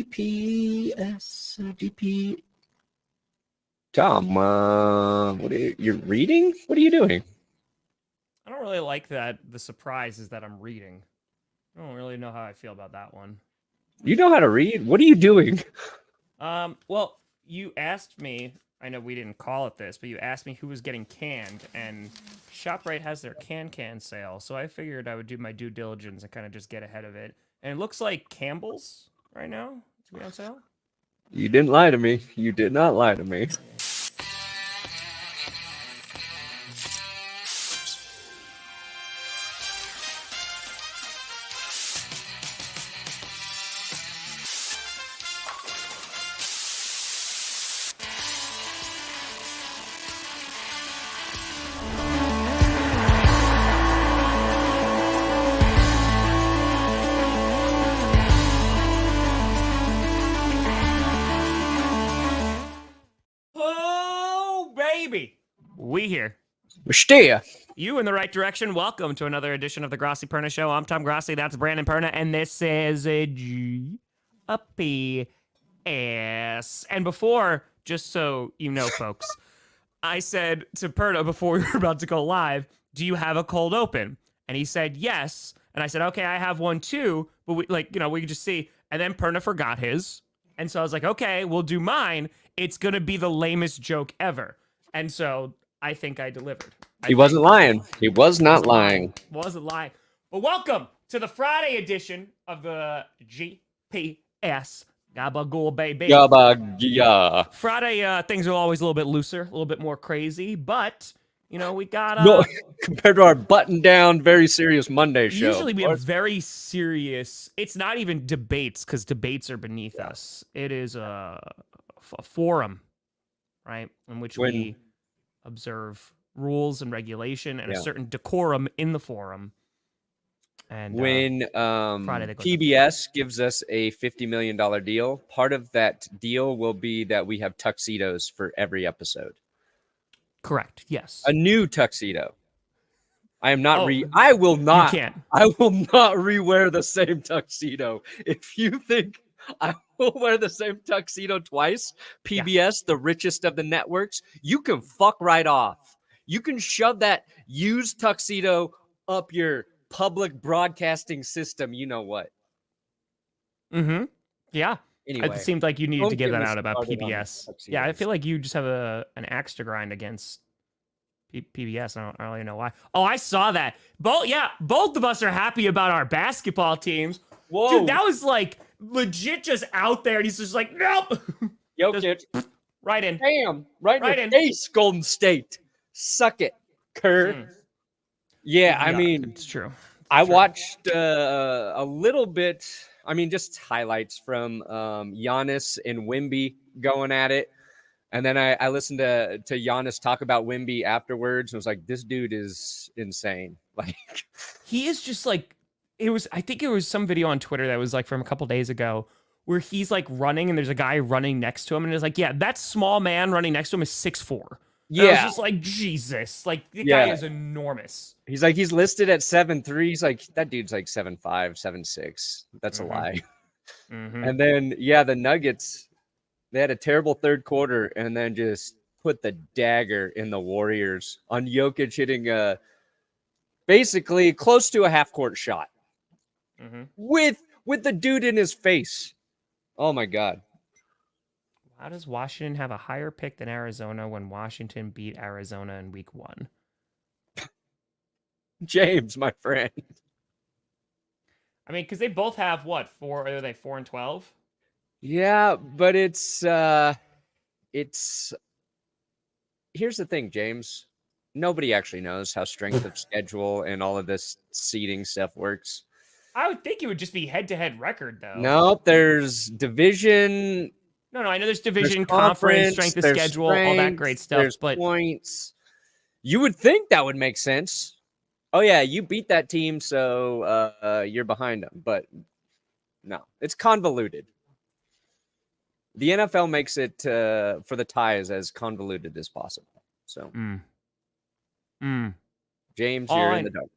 GP. Tom, you're reading? What are you doing? I don't really like that. The surprise is that I'm reading. I don't really know how I feel about that one. You know how to read? What are you doing? Well, you asked me, I know we didn't call it this, but you asked me who was getting canned, and ShopRite has their can sale, so I figured I would do my due diligence and kind of just get ahead of it. And it looks like Campbell's right now to be on sale. You didn't lie to me. You did not lie to me. We here. We're still. You in the right direction. Welcome to another edition of the Grossi Perna Show. I'm Tom Grossi. That's Brandon Perna. And this is a GPS. And before, just so you know, folks, I said to Perna before we were about to go live, do you have a cold open? And he said, yes. And I said, okay, I have one too. But we could just see. And then Perna forgot his. And so I was like, okay, we'll do mine. It's going to be the lamest joke ever. And so I think I delivered. He wasn't lying. He was not lying. Wasn't lying. But welcome to the Friday edition of the GPS. Gabagool, baby. Gaba. Friday, things are always a little bit looser, a little bit more crazy, but, we got... No, compared to our button-down, very serious Monday show. Usually we have very serious... It's not even debates, because debates are beneath us. It is a forum, right, in which we observe rules and regulation and a certain decorum in the forum. And when PBS gives us a $50 million deal, part of that deal will be that we have tuxedos for every episode. Correct. Yes. A new tuxedo. I am not I will not. You can't. I will not rewear the same tuxedo. If you think I will wear the same tuxedo twice, PBS, the richest of the networks, you can fuck right off. You can shove that used tuxedo up your public broadcasting system. You know what? Mm-hmm. Yeah. Anyway, it seemed like you needed to get that out about PBS. Yeah, I feel like you just have an axe to grind against PBS. I don't really know why. Oh, I saw that. Both of us are happy about our basketball teams. Whoa. Dude, that was like legit just out there, and he's just like, nope. Jokic. Right in. Damn. Right in the face, Golden State. Suck it, Kerr. Yeah, I mean, it's true. I watched a little bit. I mean, just highlights from Giannis and Wemby going at it. And then I listened to Giannis talk about Wemby afterwards and was like, this dude is insane. Like, he is just like, I think it was some video on Twitter that was like from a couple days ago where he's like running and there's a guy running next to him. And it's like, yeah, that small man running next to him is 6'4". Yeah. I was just like, Jesus. Like, the guy is enormous. He's like, he's listed at 7'3". He's like, that dude's like 7'5", 7'6". That's a lie. Mm-hmm. And then, the Nuggets, they had a terrible third quarter and then just put the dagger in the Warriors on Jokic hitting basically close to a half-court shot with the dude in his face. Oh, my God. How does Washington have a higher pick than Arizona when Washington beat Arizona in week 1? James, my friend. I mean, because they both have what? Are they 4-12? Yeah, but it's here's the thing, James. Nobody actually knows how strength of schedule and all of this seeding stuff works. I would think it would just be head-to-head record, though. Nope, there's division. No, I know there's division, conference, strength of schedule, all that great stuff. There's points. You would think that would make sense. Oh, yeah, you beat that team, so you're behind them. But no, it's convoluted. The NFL makes it for the ties as convoluted as possible. So, James, you're in the dark.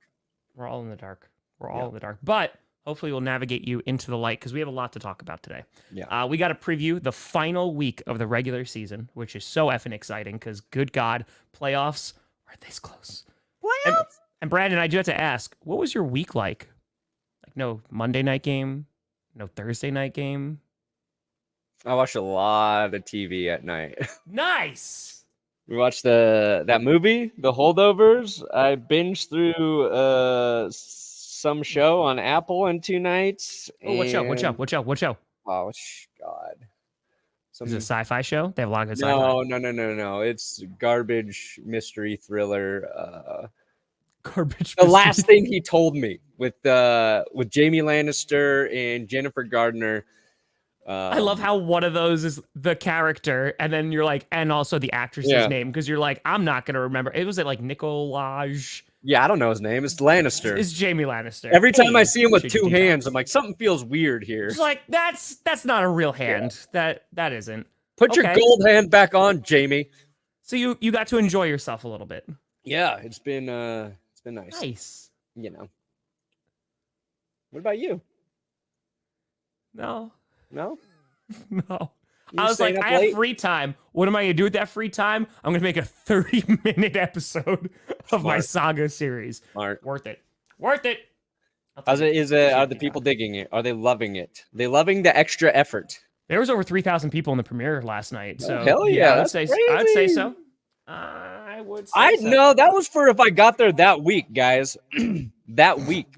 We're all in the dark. We're all in the dark. But Hopefully we'll navigate you into the light because we have a lot to talk about today. Yeah. We got to preview the final week of the regular season, which is so effing exciting because, good God, playoffs are this close. And Brandon, I do have to ask, what was your week like? Like, no Monday night game, no Thursday night game? I watched a lot of TV at night. Nice. We watched that movie, The Holdovers. I binged through some show on Apple in 2 nights. Oh, what show? What show? Oh, God. Is it a sci-fi show? They have a lot of good sci-fi. No. It's garbage mystery thriller. Garbage. The last thing he told me with Jamie Lannister and Jennifer Gardner. I love how one of those is the character, and then you're like, and also the actress's name, because you're like, I'm not gonna remember. It was like Nicolaj. Yeah, I don't know his name. It's Lannister. It's Jamie Lannister. Every time I see him with 2 hands, I'm like, something feels weird here. It's like that's not a real hand. That isn't. Put your gold hand back on, Jamie. So you got to enjoy yourself a little bit. Yeah, it's been nice. Nice. You know. What about you? No. No? No. I was like, I have free time. What am I going to do with that free time? I'm going to make a 30-minute episode of my Saga series. Smart. Worth it. Worth it. Are the people digging it? Are they loving it? They loving the extra effort? There was over 3,000 people in the premiere last night. So hell yeah, I'd say so. I would say so. No, that was for if I got there that week, guys. That week.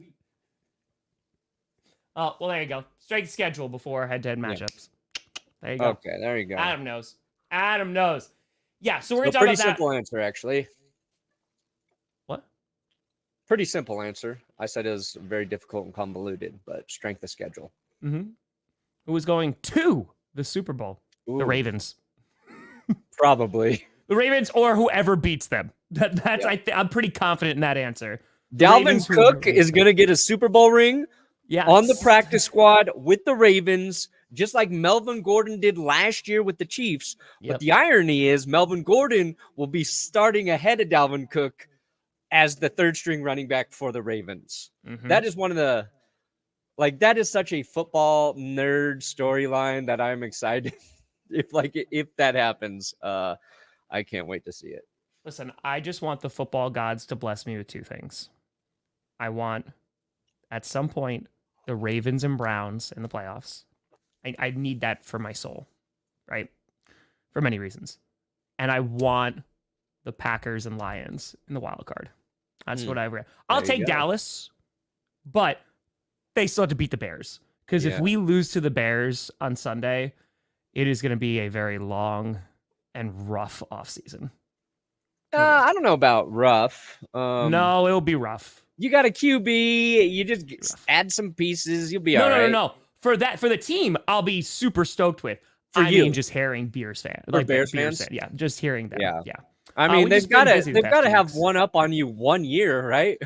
Oh, well, there you go. Straight schedule before head-to-head matchups. There you go. Okay, there you go. Adam knows. Yeah, so we're going to talk about that. Pretty simple answer, actually. What? Pretty simple answer. I said it was very difficult and convoluted, but strength of schedule. Mm-hmm. Who was going to the Super Bowl? Ooh. The Ravens. Probably. The Ravens or whoever beats them. I'm pretty confident in that answer. Dalvin Cook is going to get a Super Bowl ring. Yes. On the practice squad with the Ravens, just like Melvin Gordon did last year with the Chiefs. But the irony is Melvin Gordon will be starting ahead of Dalvin Cook as the 3rd string running back for the Ravens. Mm-hmm. That is one of the, that is such a football nerd storyline that I'm excited. If that happens, I can't wait to see it. Listen, I just want the football gods to bless me with 2 things. I want, at some point, the Ravens and Browns in the playoffs. I need that for my soul, right? For many reasons. And I want the Packers and Lions in the wild card. That's what I'll take Dallas, but they still have to beat the Bears. Because if we lose to the Bears on Sunday, it is going to be a very long and rough offseason. I don't know about rough. No, it'll be rough. You got a QB. You just add some pieces. You'll be all right. No. For the team, I'll be super stoked with. I mean, just hearing Bears fans, Bears fans. Yeah, just hearing them. Yeah. I mean, they've got to have one up on you 1 year, right?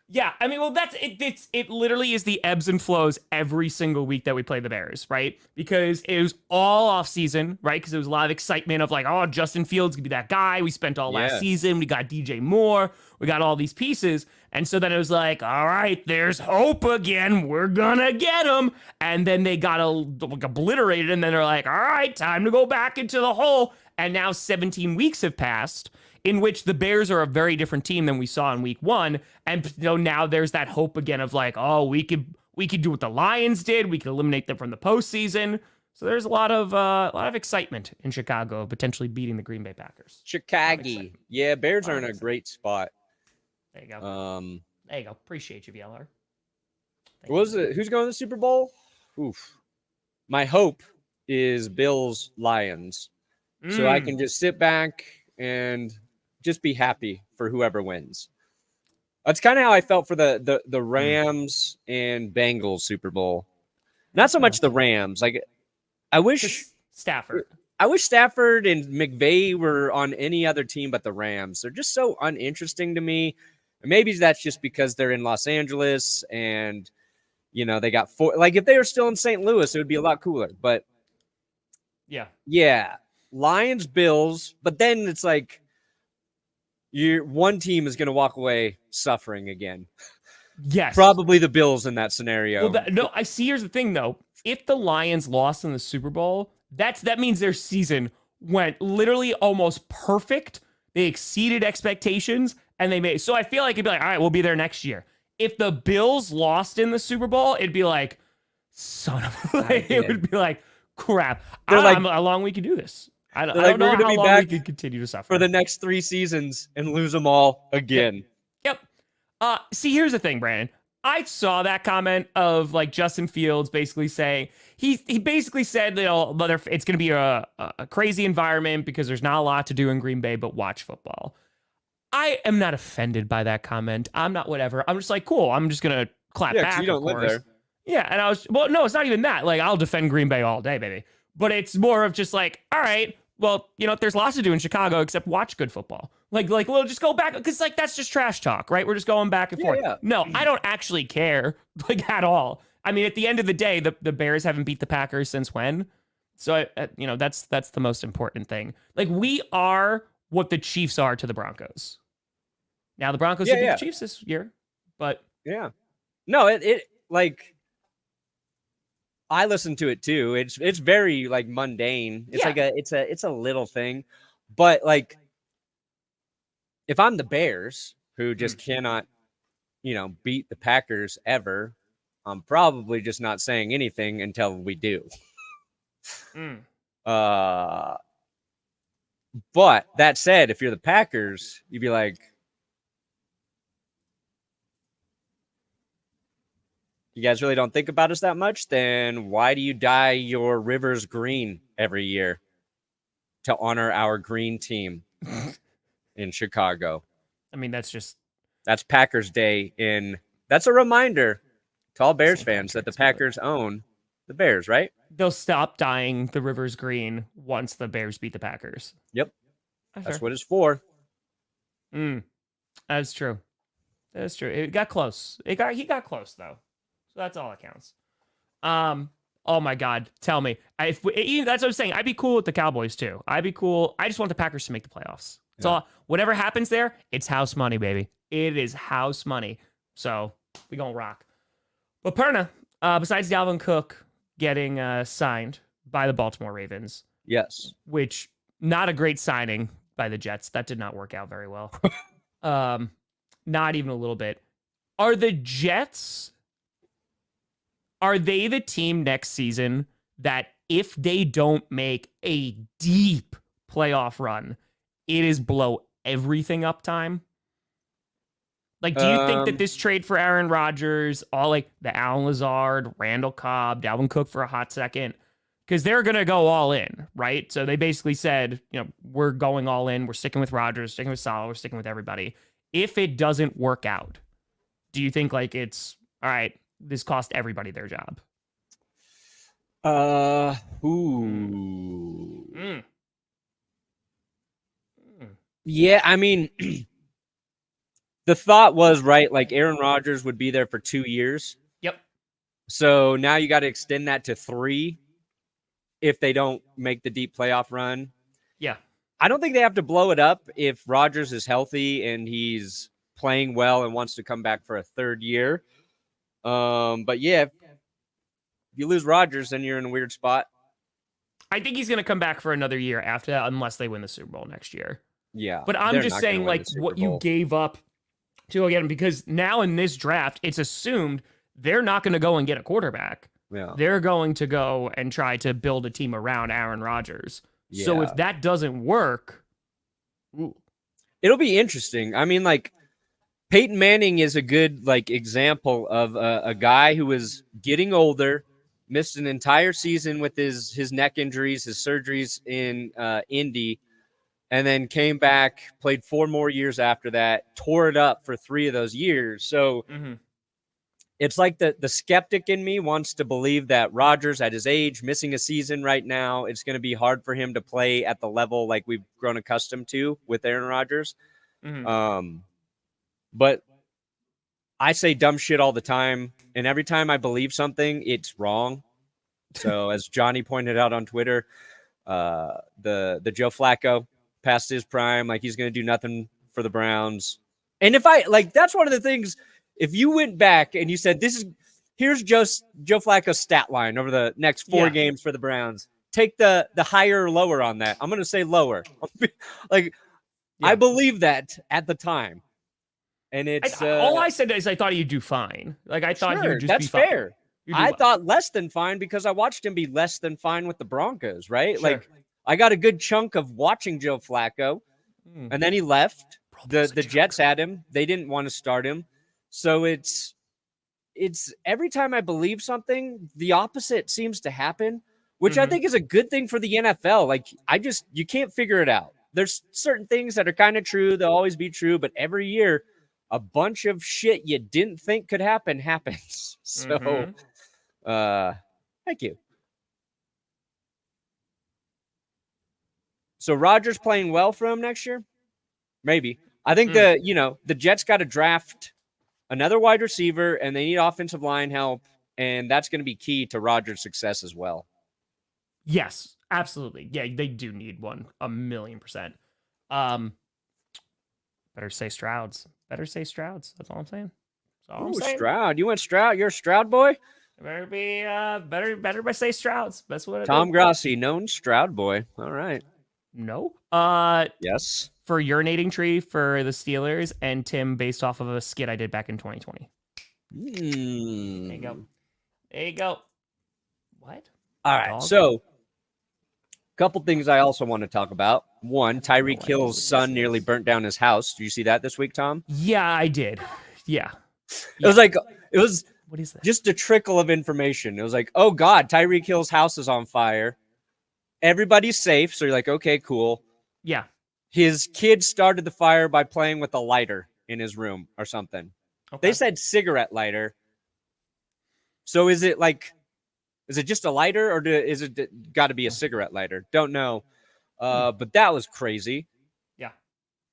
Yeah, I mean, well, that's it. It literally is the ebbs and flows every single week that we play the Bears, right? Because it was all off season, right? Because there was a lot of excitement of Justin Fields could be that guy. We spent all last season. We got DJ Moore. We got all these pieces. And so then it was like, all right, there's hope again. We're gonna get him. And then they got obliterated. And then they're like, all right, time to go back into the hole. And now 17 weeks have passed, in which the Bears are a very different team than we saw in week 1. And now there's that hope again of we could do what the Lions did. We could eliminate them from the postseason. So there's a lot of excitement in Chicago of potentially beating the Green Bay Packers. Chicago. Yeah, Bears are in a great spot. There you go. There you go. Appreciate you, VLR. Who's going to the Super Bowl? Oof. My hope is Bills Lions. So I can just sit back and just be happy for whoever wins. That's kind of how I felt for the Rams and Bengals Super Bowl. Not so much the Rams. I wish Stafford. I wish Stafford and McVay were on any other team but the Rams. They're just so uninteresting to me. And maybe that's just because they're in Los Angeles and they got 4. If they were still in St. Louis, it would be a lot cooler. But yeah. Lions, Bills, but then it's one team is going to walk away suffering again. Yes. Probably the Bills in that scenario. Well, I see. Here's the thing, though. If the Lions lost in the Super Bowl, that means their season went literally almost perfect. They exceeded expectations, and they made. So I feel like it'd be like, all right, we'll be there next year. If the Bills lost in the Super Bowl, it'd be like, son of like, it would be like, crap. I don't know how long we could do this. I don't know how long we could continue to suffer for the next 3 seasons and lose them all again. Yep. See, here's the thing, Brandon. I saw that comment of like Justin Fields basically saying he basically said that it's going to be a crazy environment because there's not a lot to do in Green Bay but watch football. I am not offended by that comment. I'm not whatever. I'm just like, cool. I'm just going to clap back. You don't live there. Yeah, and no, it's not even that. Like, I'll defend Green Bay all day, baby. But it's more of just like, all right, well, there's lots to do in Chicago except watch good football. Like we'll just go back because like that's just trash talk, right? We're just going back and forth. Yeah. No, I don't actually care like at all. I mean, at the end of the day, the Bears haven't beat the Packers since when? So that's the most important thing. Like we are what the Chiefs are to the Broncos. Now the Broncos beat the Chiefs this year, but no, it like I listen to it too. It's very like mundane. It's like it's a little thing, but like. If I'm the Bears, who just cannot, beat the Packers ever, I'm probably just not saying anything until we do. But that said, if you're the Packers, you'd be like, you guys really don't think about us that much? Then why do you dye your rivers green every year to honor our green team? In Chicago. I mean, that's Packers Day that's a reminder to all Bears fans that the Packers own the Bears, right? They'll stop dyeing the rivers green once the Bears beat the Packers. Yep. That's what it's for. That's true. That's true. It got close. He got close though. So that's all that counts. Oh my God. Tell me. That's what I'm saying. I'd be cool with the Cowboys too. I'd be cool. I just want the Packers to make the playoffs. So whatever happens there, it's house money, baby. It is house money. So we gonna rock. But Perna, besides Dalvin Cook getting signed by the Baltimore Ravens, yes, which not a great signing by the Jets. That did not work out very well. Not even a little bit. Are the Jets? Are they the team next season that if they don't make a deep playoff run, it is blow everything up time? Like, do you think that this trade for Aaron Rodgers, all like the Allen Lazard, Randall Cobb, Dalvin Cook for a hot second, because they're going to go all in, right? So they basically said, we're going all in. We're sticking with Rodgers, sticking with Salah, we're sticking with everybody. If it doesn't work out, do you think like it's, all right, this cost everybody their job? Yeah, I mean, the thought was, right, like Aaron Rodgers would be there for 2 years. Yep. So now you got to extend that to 3 if they don't make the deep playoff run. Yeah. I don't think they have to blow it up if Rodgers is healthy and he's playing well and wants to come back for a 3rd year. But yeah, if you lose Rodgers, then you're in a weird spot. I think he's going to come back for another year after that, unless they win the Super Bowl next year. Yeah. But I'm just saying, like, what you gave up to go get him, because now in this draft, it's assumed they're not going to go and get a quarterback. Yeah. They're going to go and try to build a team around Aaron Rodgers. Yeah. So if that doesn't work, it'll be interesting. I mean, like, Peyton Manning is a good like example of a guy who was getting older, missed an entire season with his neck injuries, his surgeries in Indy, and then came back, played 4 more years after that, tore it up for 3 of those years. So it's like the skeptic in me wants to believe that Rodgers at his age, missing a season right now, it's going to be hard for him to play at the level like we've grown accustomed to with Aaron Rodgers. But I say dumb shit all the time, and every time I believe something, it's wrong. So as Johnny pointed out on Twitter, the Joe Flacco past his prime, like he's going to do nothing for the Browns. And if I like, that's one of the things. if you went back and you said, here's Joe Flacco's stat line over the next 4 games for the Browns, take the higher or lower on that. I'm going to say lower. I believe that at the time. And it's all I said is I thought he'd do fine. Like I thought he would just be fine. That's fair. I thought less than fine because I watched him be less than fine with the Broncos, right? Sure. Like I got a good chunk of watching Joe Flacco, and then he left. The Jets had him. They didn't want to start him. So it's every time I believe something, the opposite seems to happen, which I think is a good thing for the NFL. Like you can't figure it out. There's certain things that are kind of true. They'll always be true, but every year a bunch of shit you didn't think could happen happens. So, thank you. So Rodgers playing well for him next year? Maybe. I think the Jets got to draft another wide receiver, and they need offensive line help, and that's going to be key to Rodgers' success as well. Yes, absolutely. Yeah, they do need one, 1,000,000%. Better say Strouds. That's all I'm saying. Stroud. You went Stroud. You're a Stroud boy? Better be better by say Strouds. That's what Tom Grossi, known Stroud boy. All right. No. Yes. For urinating tree for the Steelers, and Tim based off of a skit I did back in 2020. There you go. What? All right. So, a couple things I also want to talk about. One, Tyreek Hill's son nearly burnt down his house. Did you see that this week, Tom? Yeah, I did. Yeah. It was what is that? Just a trickle of information. It was like, oh God, Tyreek Hill's house is on fire. Everybody's safe. So you're like, okay, cool. Yeah. His kid started the fire by playing with a lighter in his room or something. Okay. They said cigarette lighter. So is it just a lighter, or is it got to be a cigarette lighter? Don't know. But that was crazy. Yeah.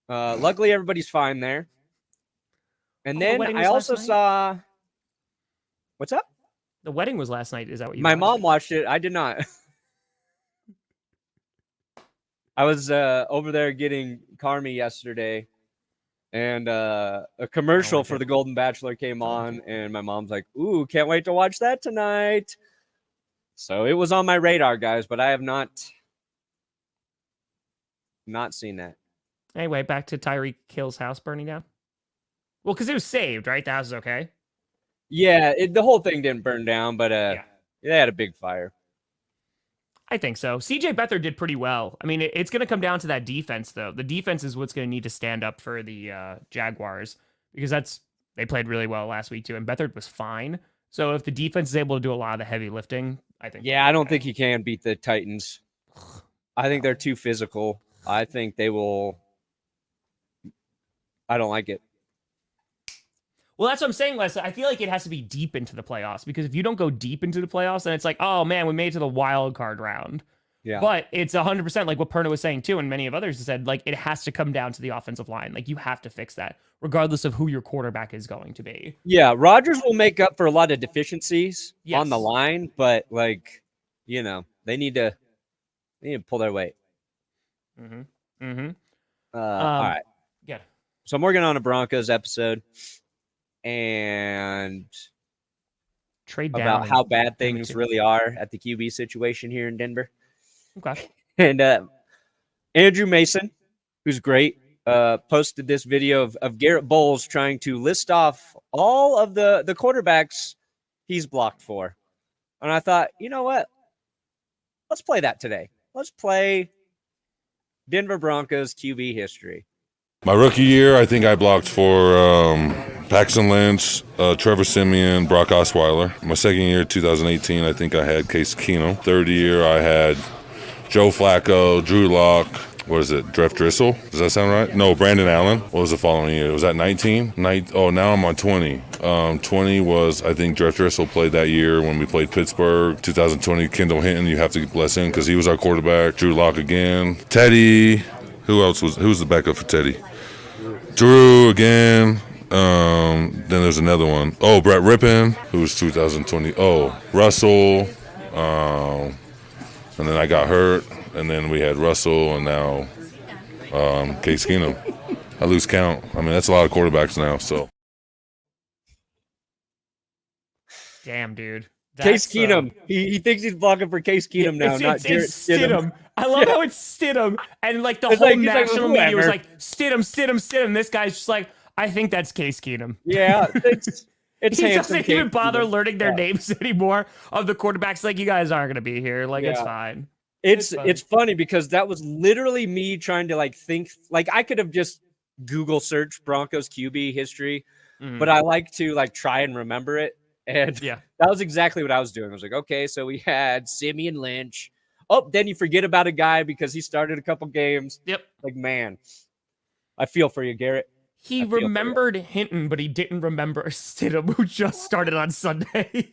Luckily, everybody's fine there. And then I also saw. What's up? The wedding was last night. Is that what you? My mom watched it. I did not. I was over there getting Carmi yesterday, and a commercial for the Golden Bachelor came on, and my mom's like, "Ooh, can't wait to watch that tonight." So it was on my radar, guys, but I have not seen that. Anyway, back to Tyreek Hill's house burning down. Well, because it was saved, right? The house is okay. Yeah, the whole thing didn't burn down, but they had a big fire. I think so. CJ Beathard did pretty well. I mean, it's going to come down to that defense, though. The defense is what's going to need to stand up for the Jaguars, because they played really well last week, too, and Beathard was fine. So if the defense is able to do a lot of the heavy lifting, I think. Yeah, I don't think he can beat the Titans. I think they're too physical. I think they will. I don't like it. Well, that's what I'm saying, Les. I feel like it has to be deep into the playoffs, because if you don't go deep into the playoffs, then it's like, oh man, we made it to the wild card round. Yeah. But it's 100% like what Perna was saying too, and many of others have said, like, it has to come down to the offensive line. Like, you have to fix that, regardless of who your quarterback is going to be. Yeah, Rodgers will make up for a lot of deficiencies on the line, but they need to pull their weight. All right. Yeah. So I'm working on a Broncos episode, and trade about how bad things really are at the QB situation here in Denver. Okay. And Andrew Mason, who's great, posted this video of Garrett Bowles trying to list off all of the quarterbacks he's blocked for. And I thought, you know what? Let's play that today. Let's play Denver Broncos QB history. My rookie year, I think I blocked for Paxton Lynch, Trevor Siemian, Brock Osweiler. My second year, 2018, I think I had Case Keenum. Third year, I had Joe Flacco, Drew Lock. What is it? Jeff Driscoll? Does that sound right? No, Brandon Allen. What was the following year? Was that 19? Now I'm on 20. 20 was, I think, Jeff Driscoll played that year when we played Pittsburgh. 2020, Kendall Hinton. You have to bless him because he was our quarterback. Drew Lock again. Teddy. Who was the backup for Teddy? Drew again. Then there's another one. Oh, Brett Rippon, who was 2020. Oh, Russell. And then I got hurt. And then we had Russell, and now Case Keenum. I lose count. I mean, that's a lot of quarterbacks now. So Damn, dude. Case Keenum. He thinks he's blocking for Case Keenum now, not Jarrett Stidham. I love how it's Stidham, and like the It's whole like- he's like, national media was whoever. like Stidham. This guy's just like, I think that's Case Keenum. Yeah, it's He handsome doesn't even Case bother Keenum. learning their names anymore of the quarterbacks. Like, you guys aren't gonna be here. Like, it's Yeah. fine. It's funny because that was literally me trying to like think. Like I could have just Google searched Broncos QB history, but I like to like try and remember it. And Yeah. that was exactly what I was doing. I was like, okay, so we had Simeon Lynch. Oh, then you forget about a guy because he started a couple games. Yep. Like, man, I feel for you, Garrett. He remembered Hinton, but he didn't remember Stidham, who just started on Sunday.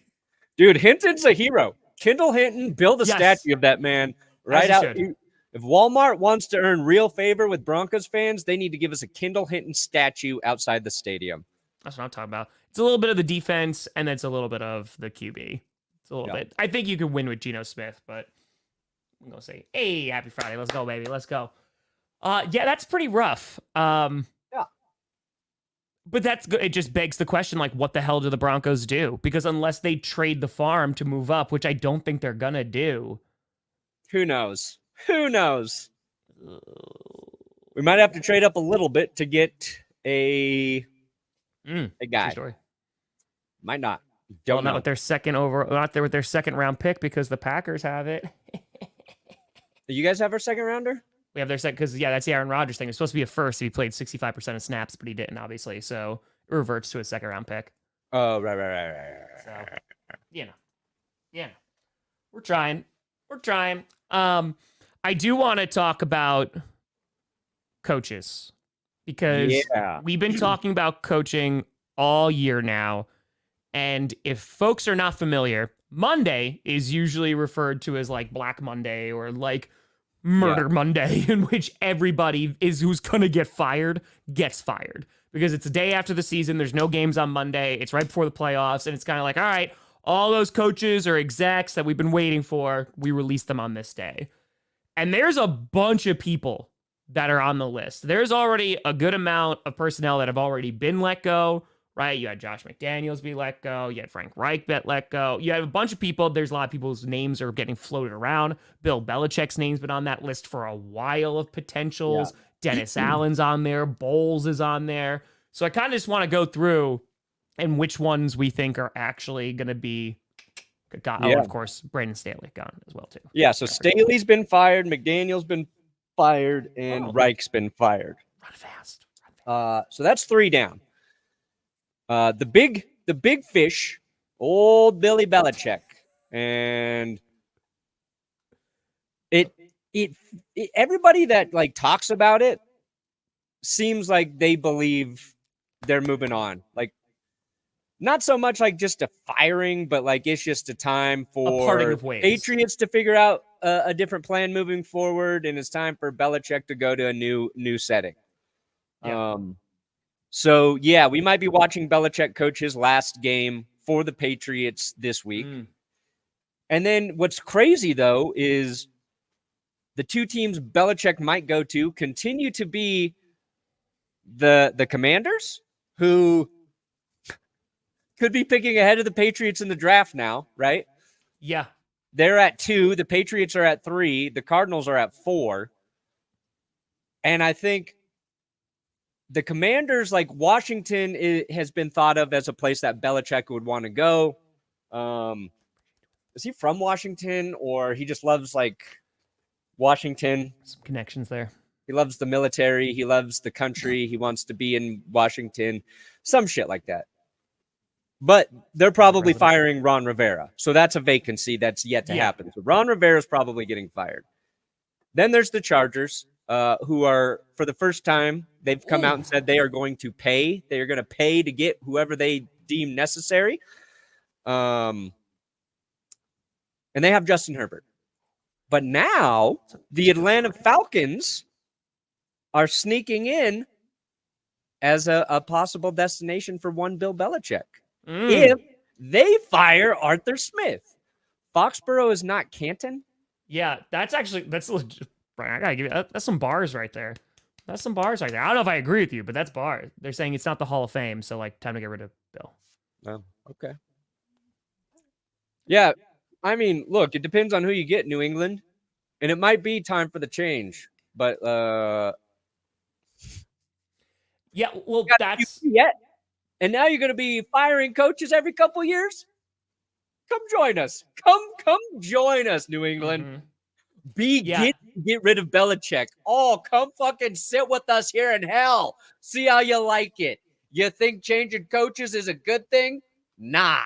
Dude, Hinton's a hero. Kendall Hinton, build a statue of that man right he out. should. If Walmart wants to earn real favor with Broncos fans, they need to give us a Kendall Hinton statue outside the stadium. That's what I'm talking about. It's a little bit of the defense, and it's a little bit of the QB. It's a little bit. I think you could win with Geno Smith, but I'm going to say, hey, happy Friday. Let's go, baby. Let's go. Yeah, that's pretty rough. Yeah. But that's good. It just begs the question, like, what the hell do the Broncos do? Because unless they trade the farm to move up, which I don't think they're going to do. Who knows? Who knows? We might have to trade up a little bit to get a guy. Story. Might not. Not with their not there with their second round pick because the Packers have it. You guys have our second rounder? We have their second because that's the Aaron Rodgers thing. It's supposed to be a first if he played 65% of snaps, but he didn't, obviously. So it reverts to a second round pick. Oh, right. So we're trying. I do want to talk about coaches because we've been talking about coaching all year now. And if folks are not familiar, Monday is usually referred to as like Black Monday or like Murder Monday, in which everybody who's going to get fired gets fired because it's the day after the season. There's no games on Monday. It's right before the playoffs. And it's kind of like, all right, all those coaches or execs that we've been waiting for, we release them on this day. And there's a bunch of people that are on the list. There's already a good amount of personnel that have already been let go, right? You had Josh McDaniels be let go. You had Frank Reich get let go. You have a bunch of people. There's a lot of people's names are getting floated around. Bill Belichick's name's been on that list for a while of potentials. Yeah. Dennis Allen's on there. Bowles is on there. So I kind of just want to go through and which ones we think are actually going to be gone. Oh, of course, Brandon Staley gone as well, too. Yeah, so Staley's been fired, McDaniel's been fired, and Reich's been fired. Run fast. So that's 3 down. The big fish, old Billy Belichick, and it everybody that like talks about it seems like they believe they're moving on. Like, not so much like just a firing, but like it's just a time for parting of ways. Patriots to figure out a different plan moving forward, and it's time for Belichick to go to a new setting. Yeah. So yeah, we might be watching Belichick coach his last game for the Patriots this week. And then what's crazy though is the 2 teams Belichick might go to continue to be the Commanders, who could be picking ahead of the Patriots in the draft now, right? Yeah. They're at 2. The Patriots are at 3. The Cardinals are at 4. And I think the Commanders, like Washington, has been thought of as a place that Belichick would want to go. Is he from Washington, or he just loves like Washington? Some connections there. He loves the military. He loves the country. He wants to be in Washington. Some shit like that. But they're probably firing Ron Rivera. So that's a vacancy that's yet to happen. So Ron Rivera is probably getting fired. Then there's the Chargers, who are, for the first time, they've come out and said they are going to pay. They are going to pay to get whoever they deem necessary. And they have Justin Herbert. But now the Atlanta Falcons are sneaking in as a possible destination for one Bill Belichick. If they fire Arthur Smith. Foxborough is not Canton. Yeah, that's legit. I gotta give you that's some bars right there. That's some bars right there. I don't know if I agree with you, but that's bars. They're saying it's not the Hall of Fame, so like time to get rid of Bill. Oh, okay. Yeah. I mean, look, it depends on who you get, New England. And it might be time for the change. But Yeah, well, got a that's QB yet. And now you're going to be firing coaches every couple years? Come join us. Come join us, New England. Yeah. Get rid of Belichick. Oh, come fucking sit with us here in hell. See how you like it. You think changing coaches is a good thing? Nah.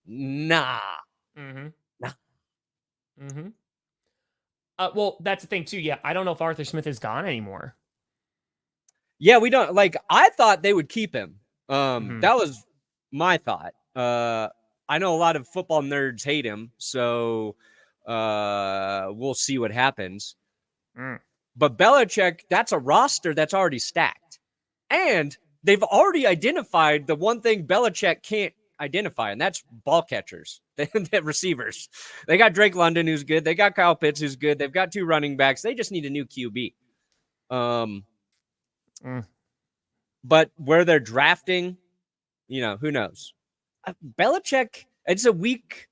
Mm-hmm. Well, that's the thing too. Yeah, I don't know if Arthur Smith is gone anymore. Yeah, we don't like. I thought they would keep him. That was my thought. I know a lot of football nerds hate him, so we'll see what happens. But Belichick, that's a roster that's already stacked, and they've already identified the one thing Belichick can't identify, and that's ball catchers, the receivers. They got Drake London, who's good. They got Kyle Pitts, who's good. They've got 2 running backs. They just need a new QB. But where they're drafting, who knows? Belichick, it's a weak,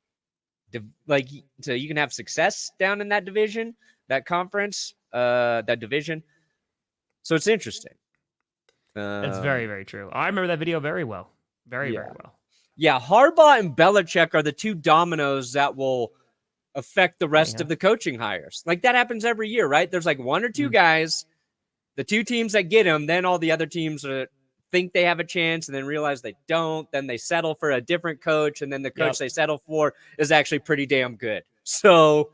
so you can have success down in that division, that conference, that division. So it's interesting. That's very, very true. I remember that video very well. Very well. Yeah, Harbaugh and Belichick are the 2 dominoes that will affect the rest of the coaching hires. Like that happens every year, right? There's like 1 or 2 guys, the 2 teams that get them, then all the other teams think they have a chance and then realize they don't. Then they settle for a different coach, and then the coach they settle for is actually pretty damn good. So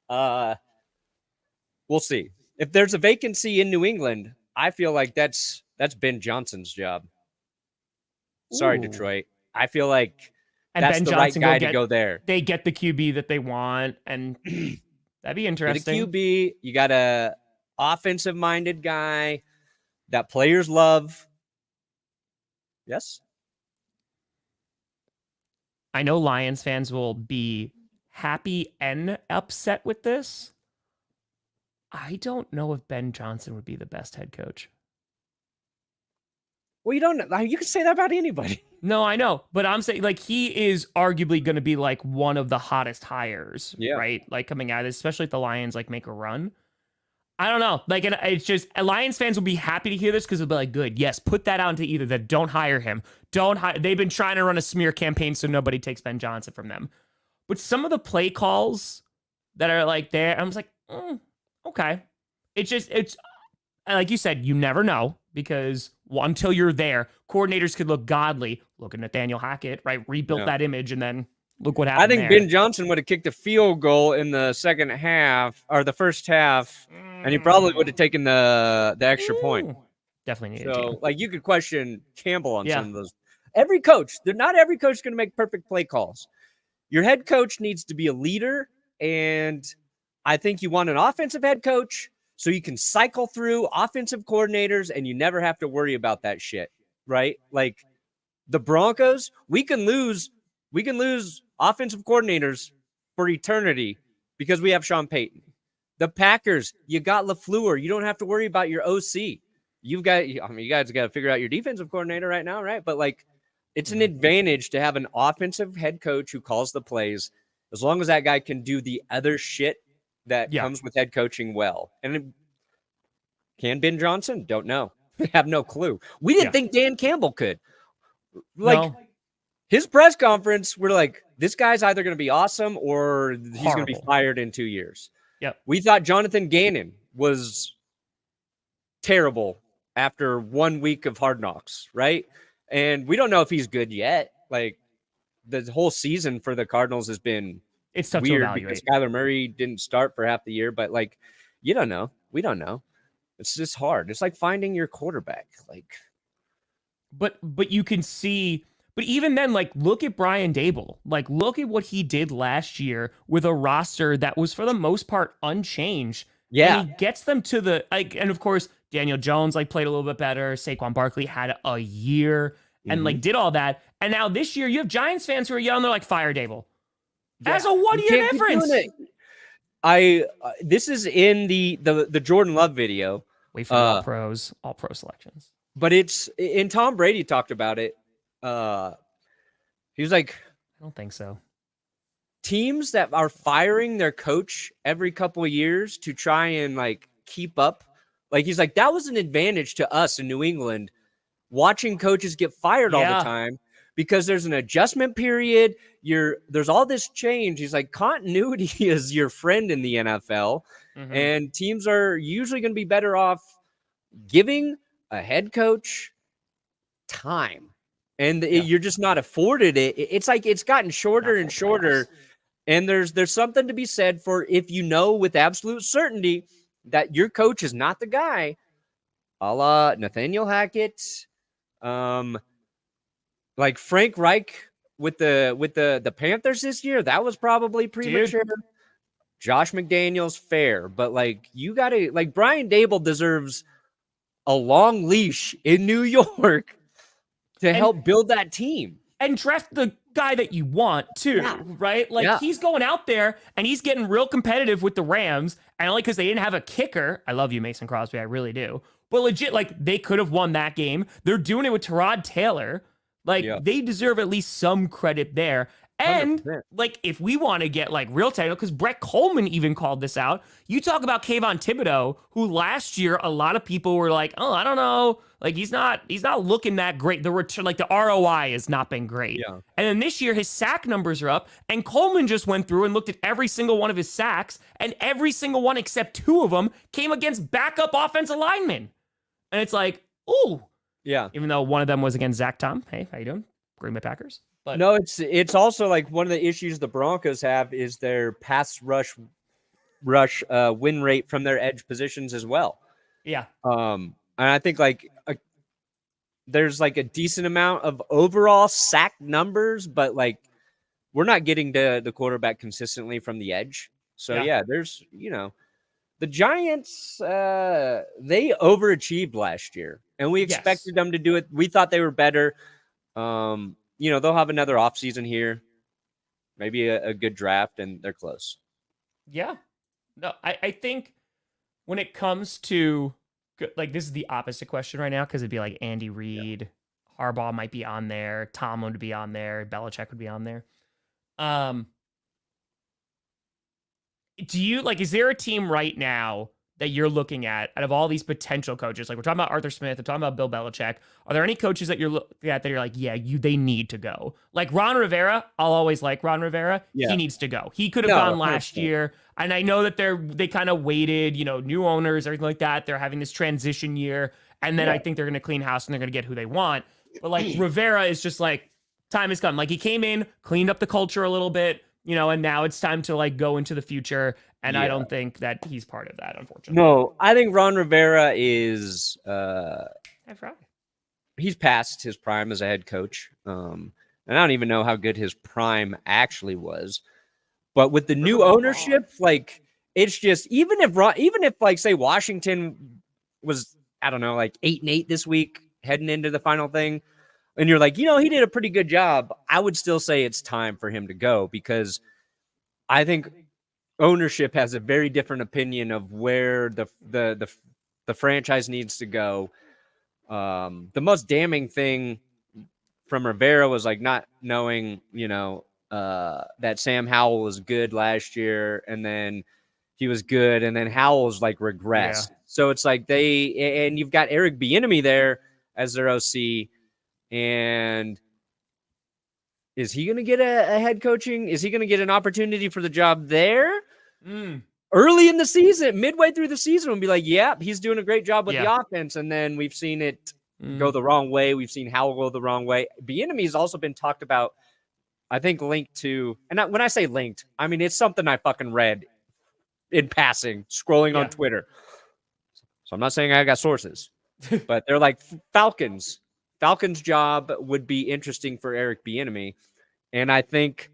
we'll see. If there's a vacancy in New England, I feel like that's Ben Johnson's job. Sorry, Detroit. I feel like that's the right guy to go there. They get the QB that they want, and that'd be interesting. The QB, you got a offensive-minded guy that players love. Yes. I know Lions fans will be happy and upset with this. I don't know if Ben Johnson would be the best head coach. Well, you can say that about anybody. No, I know, but I'm saying like he is arguably going to be like one of the hottest hires, right? Like coming out of this, especially if the Lions like make a run. I don't know. Like, it's just Lions fans will be happy to hear this because they'll be like, good. Yes, put that out into either that don't hire him. They've been trying to run a smear campaign so nobody takes Ben Johnson from them. But some of the play calls that are like there, I'm just like, okay. It's like you said, you never know because until you're there, coordinators could look godly. Look at Nathaniel Hackett, right? Rebuilt that image and then look what happened. I think Ben Johnson would have kicked a field goal in the second half or the first half, and he probably would have taken the extra point. Definitely needed. So, like, you could question Campbell on some of those. Every coach, not every coach is going to make perfect play calls. Your head coach needs to be a leader, and I think you want an offensive head coach so you can cycle through offensive coordinators and you never have to worry about that shit, right? Like the Broncos, we can lose offensive coordinators for eternity because we have Sean Payton. The Packers, you got LaFleur. You don't have to worry about your OC. You guys got to figure out your defensive coordinator right now, right? But like, it's an advantage to have an offensive head coach who calls the plays, as long as that guy can do the other shit that comes with head coaching well. And can Ben Johnson? Don't know. Have no clue. We didn't think Dan Campbell could. Like his press conference, we're like, this guy's either going to be awesome or he's going to be fired in 2 years. Yep. We thought Jonathan Gannon was terrible after 1 week of Hard Knocks, right? And we don't know if he's good yet. Like the whole season for the Cardinals has been tough weird to evaluate. because Kyler Murray didn't start for half the year, but like, you don't know. We don't know. It's just hard. It's like finding your quarterback. Like, but you can see, but even then, like, look at Brian Dable. Like, look at what he did last year with a roster that was for the most part unchanged. Yeah. And he gets them to the, like, and of course, Daniel Jones, like, played a little bit better. Saquon Barkley had a year and, like, did all that. And now this year, you have Giants fans who are yelling, they're like, fire Dable. That's a 1 year difference. This is in the Jordan Love video. Wait for all pro selections. But it's in Tom Brady talked about it. He was like, I don't think so. teams that are firing their coach every couple of years to try and like keep up. Like he's like, that was an advantage to us in New England watching coaches get fired all the time because there's an adjustment period. There's all this change. He's like, continuity is your friend in the NFL, and teams are usually going to be better off giving a head coach time, and you're just not afforded it. It's like it's gotten shorter and shorter, and there's something to be said for if you know with absolute certainty that your coach is not the guy, a la Nathaniel Hackett, like Frank Reich with the Panthers this year. That was probably premature. Dude. Josh McDaniels, fair, but like you got to like Brian Dable deserves a long leash in New York to help build that team and draft the guy that you want too, right? Like he's going out there and he's getting real competitive with the Rams, and only because they didn't have a kicker. I love you, Mason Crosby, I really do. But legit, like they could have won that game. They're doing it with Tyrod Taylor. Like they deserve at least some credit there. And 100%. Like if we want to get like real technical, because Brett Coleman even called this out. You talk about Kayvon Thibodeau, who last year a lot of people were like, oh, I don't know, like he's not looking that great. The return, like the ROI has not been great. Yeah. And then this year his sack numbers are up, and Coleman just went through and looked at every single one of his sacks, and every single one except 2 of them came against backup offensive linemen. And it's like, ooh. Yeah. Even though one of them was against Zach Tom. Hey, how you doing? Green Bay Packers. But no, it's also like one of the issues the Broncos have is their pass rush win rate from their edge positions as well. Yeah. And I think like there's like a decent amount of overall sack numbers, but like we're not getting to the quarterback consistently from the edge. So there's, the Giants, they overachieved last year, and we expected them to do it. We thought they were better. They'll have another offseason here, maybe a good draft, and they're close. Yeah. No, I think when it comes to, like, this is the opposite question right now, because it'd be like Andy Reid, Harbaugh might be on there, Tomlin would be on there, Belichick would be on there. Do you, like, is there a team right now that you're looking at out of all these potential coaches? Like, we're talking about Arthur Smith, we're talking about Bill Belichick. Are there any coaches that you're looking at that you're like, they need to go? Like Ron Rivera, I'll always like Ron Rivera. Yeah. He needs to go. He could have gone last year. And I know that they kind of waited, new owners, everything like that. They're having this transition year. And then I think they're going to clean house and they're going to get who they want. But like Rivera is just like, time has come. Like he came in, cleaned up the culture a little bit, and now it's time to like go into the future. And I don't think that he's part of that, unfortunately. No, I think Ron Rivera is he's past his prime as a head coach. And I don't even know how good his prime actually was. But with the new ownership, like it's just even if like say Washington was, I don't know, like 8-8 this week heading into the final thing, and you're like, he did a pretty good job, I would still say it's time for him to go, because I think ownership has a very different opinion of where the franchise needs to go. The most damning thing from Rivera was like not knowing, that Sam Howell was good last year, and then he was good, and then Howell's like regressed. Yeah. So it's like and you've got Eric Bieniemy there as their OC, and is he going to get a head coaching? Is he going to get an opportunity for the job there? Early in the season, midway through the season, we'll be like, he's doing a great job with the offense. And then we've seen it go the wrong way. We've seen Howell go the wrong way. Bieniemy has also been talked about, I think, linked to, and when I say linked, I mean, it's something I fucking read in passing, scrolling on Twitter. So I'm not saying I got sources, but they're like Falcons. Falcons' job would be interesting for Eric Bieniemy. And I think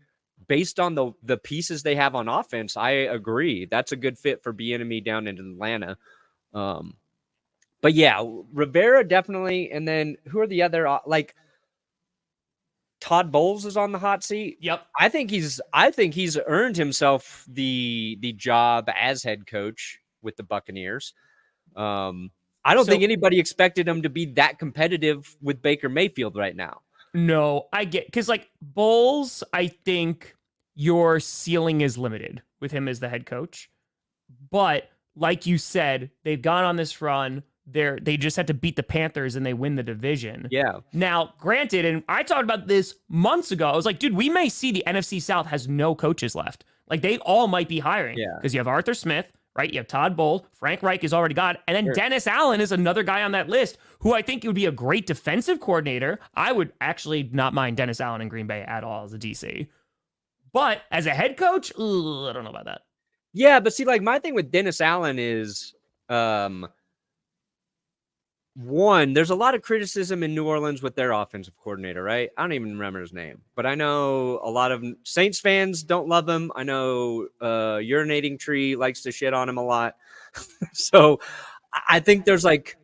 based on the pieces they have on offense, I agree. That's a good fit for Bieniemy down in Atlanta. But Rivera definitely. And then who are the other, like Todd Bowles is on the hot seat. Yep. I think he's earned himself the job as head coach with the Buccaneers. I don't think anybody expected him to be that competitive with Baker Mayfield right now. No, I get, because like Bowles, I think your ceiling is limited with him as the head coach. But like you said, they've gone on this run. They just had to beat the Panthers and they win the division. Yeah. Now, granted, and I talked about this months ago. I was like, dude, we may see the NFC South has no coaches left. Like, they all might be hiring. Yeah. Because you have Arthur Smith, right? You have Todd Bowles. Frank Reich is already got. And then Dennis Allen is another guy on that list who I think would be a great defensive coordinator. I would actually not mind Dennis Allen in Green Bay at all as a DC. But as a head coach, I don't know about that. Yeah, but see, like, my thing with Dennis Allen is, one, there's a lot of criticism in New Orleans with their offensive coordinator, right? I don't even remember his name, but I know a lot of Saints fans don't love him. I know Urinating Tree likes to shit on him a lot. So I think there's like,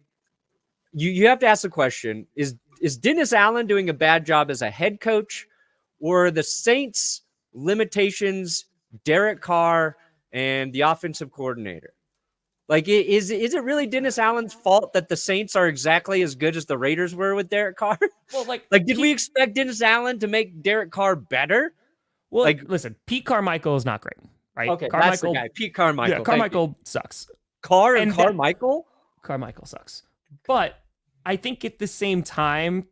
you have to ask the question, is Dennis Allen doing a bad job as a head coach, or are the Saints limitations Derek Carr and the offensive coordinator? Like, is it really Dennis Allen's fault that the Saints are exactly as good as the Raiders were with Derek Carr? Well, like did we expect Dennis Allen to make Derek Carr better? Well, like, listen, Pete Carmichael is not great, right? Okay, Carmichael, that's the guy. Pete Carmichael. Yeah, Carmichael sucks. Carr and Carmichael? Carmichael sucks. But I think at the same time,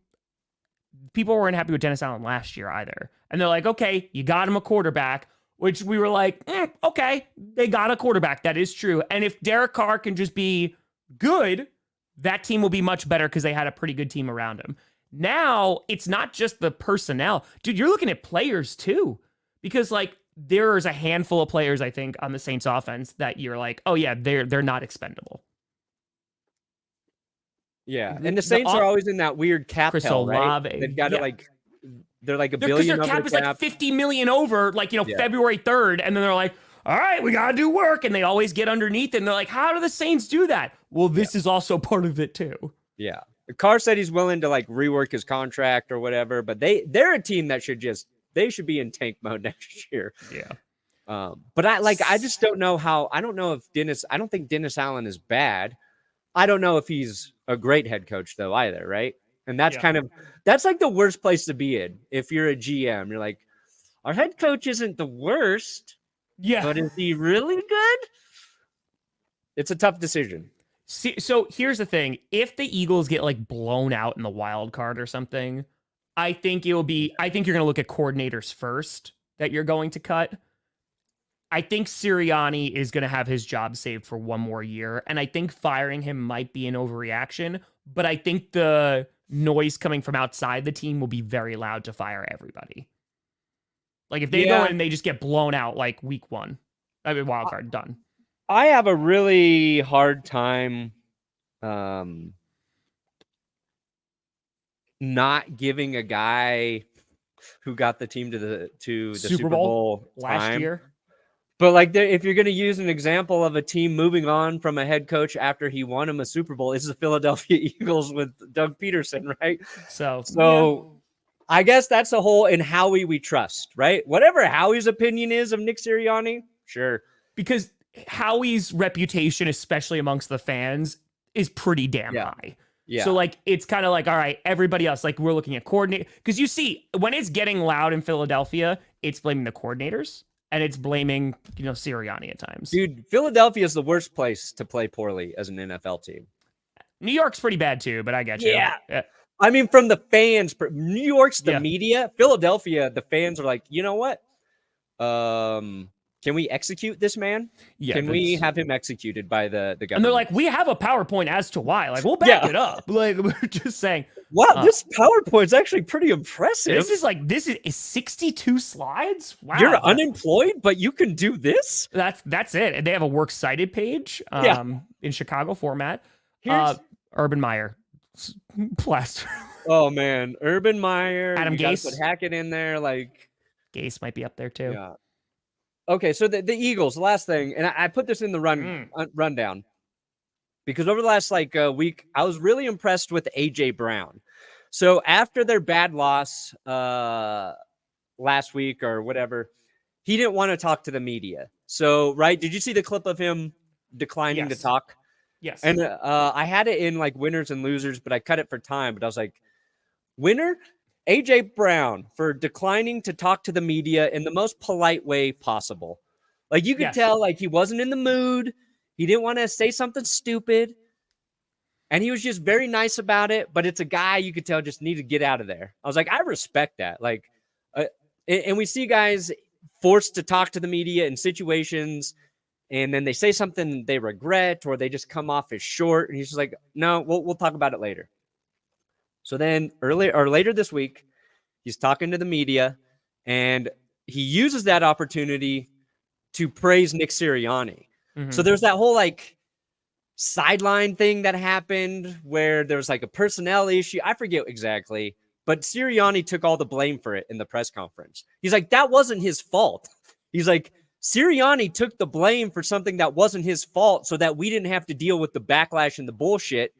people weren't happy with Dennis Allen last year either. And they're like, okay, you got him a quarterback. Which we were like, okay, they got a quarterback. That is true. And if Derek Carr can just be good, that team will be much better because they had a pretty good team around him. Now, it's not just the personnel. Dude, you're looking at players too. Because, like, there's a handful of players, I think, on the Saints offense that you're like, oh, yeah, they're not expendable. Yeah, and the Saints are always in that weird cap Chris hell, right? Olave. They've got to, like... They're like a because billion their cap over is cap. like 50 million over, like, February 3rd. And then they're like, all right, we got to do work. And they always get underneath it. And they're like, how do the Saints do that? Well, this is also part of it too. Yeah. Carr said he's willing to like rework his contract or whatever, but they're a team that they should be in tank mode next year. Yeah. But I just don't know I don't think Dennis Allen is bad. I don't know if he's a great head coach though either, right? And that's that's like the worst place to be in. If you're a GM, you're like, our head coach isn't the worst. Yeah. But is he really good? It's a tough decision. See, so here's the thing. If the Eagles get like blown out in the wild card or something, I think you're going to look at coordinators first that you're going to cut. I think Sirianni is going to have his job saved for one more year. And I think firing him might be an overreaction, but I think the noise coming from outside the team will be very loud to fire everybody. Like if they go in and they just get blown out like week one, wild card done. I have a really hard time not giving a guy who got the team to the Super Bowl last year. But like, if you're going to use an example of a team moving on from a head coach after he won him a Super Bowl, it's the Philadelphia Eagles with Doug Peterson, right? So I guess that's a whole in Howie we trust, right? Whatever Howie's opinion is of Nick Sirianni, sure. Because Howie's reputation, especially amongst the fans, is pretty damn high. Yeah. So like, it's kind of like, all right, everybody else, like we're looking at coordinate. Because you see, when it's getting loud in Philadelphia, it's blaming the coordinators. And it's blaming, Sirianni at times. Dude, Philadelphia is the worst place to play poorly as an NFL team. New York's pretty bad too, but I get you. Yeah. I mean, from the fans, New York's the media. Philadelphia, the fans are like, you know what? Can we execute this man? Yeah. Can we have him executed by the government? And they're like, we have a PowerPoint as to why. Like, we'll back it up. Like, we're just saying. Wow, this PowerPoint's actually pretty impressive. This is 62 slides. Wow. You're unemployed, but you can do this? That's it. And they have a works cited page in Chicago format. Urban Meyer. Plaster. Oh, man. Urban Meyer. Adam Gase. Put Hackett in there. Like, Gase might be up there too. Yeah. Okay, so the Eagles, the last thing, and I put this in the rundown because over the last week, I was really impressed with A.J. Brown. So after their bad loss last week or whatever, he didn't want to talk to the media. So, right, did you see the clip of him declining to talk? Yes. And I had it in like winners and losers, but I cut it for time. But I was like, winner, AJ Brown for declining to talk to the media in the most polite way possible. Like you could tell, like he wasn't in the mood. He didn't want to say something stupid. And he was just very nice about it. But it's a guy you could tell just need to get out of there. I was like, I respect that. Like, and we see guys forced to talk to the media in situations, and then they say something they regret, or they just come off as short. And he's just like, no, we'll talk about it later. So then later this week, he's talking to the media, and he uses that opportunity to praise Nick Sirianni. Mm-hmm. So there's that whole like sideline thing that happened where there was like a personnel issue. I forget exactly, but Sirianni took all the blame for it in the press conference. He's like, that wasn't his fault. He's like, Sirianni took the blame for something that wasn't his fault so that we didn't have to deal with the backlash and the bullshit.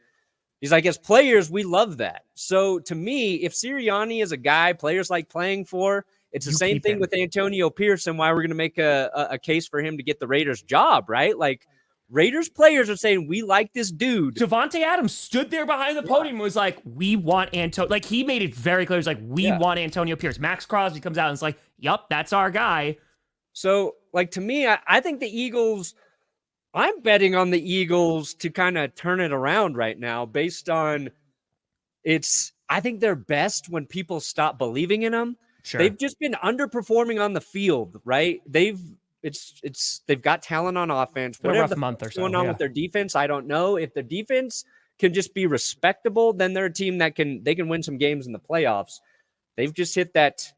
He's like, as players, we love that. So to me, if Sirianni is a guy players like playing for, it's the same thing with Antonio Pierce and why we're going to make a case for him to get the Raiders job, right? Like Raiders players are saying, we like this dude. Devontae Adams stood there behind the podium and was like, we want Antonio. Like he made it very clear. He's like, we want Antonio Pierce. Max Crosby comes out and is like, yup, that's our guy. So like, to me, I think the Eagles, I'm betting on the Eagles to kind of turn it around right now based on I think they're best when people stop believing in them. Sure. They've just been underperforming on the field, right? They've got talent on offense. Whatever what's going on with their defense, I don't know. If the defense can just be respectable, then they're a team that can win some games in the playoffs. They've just hit that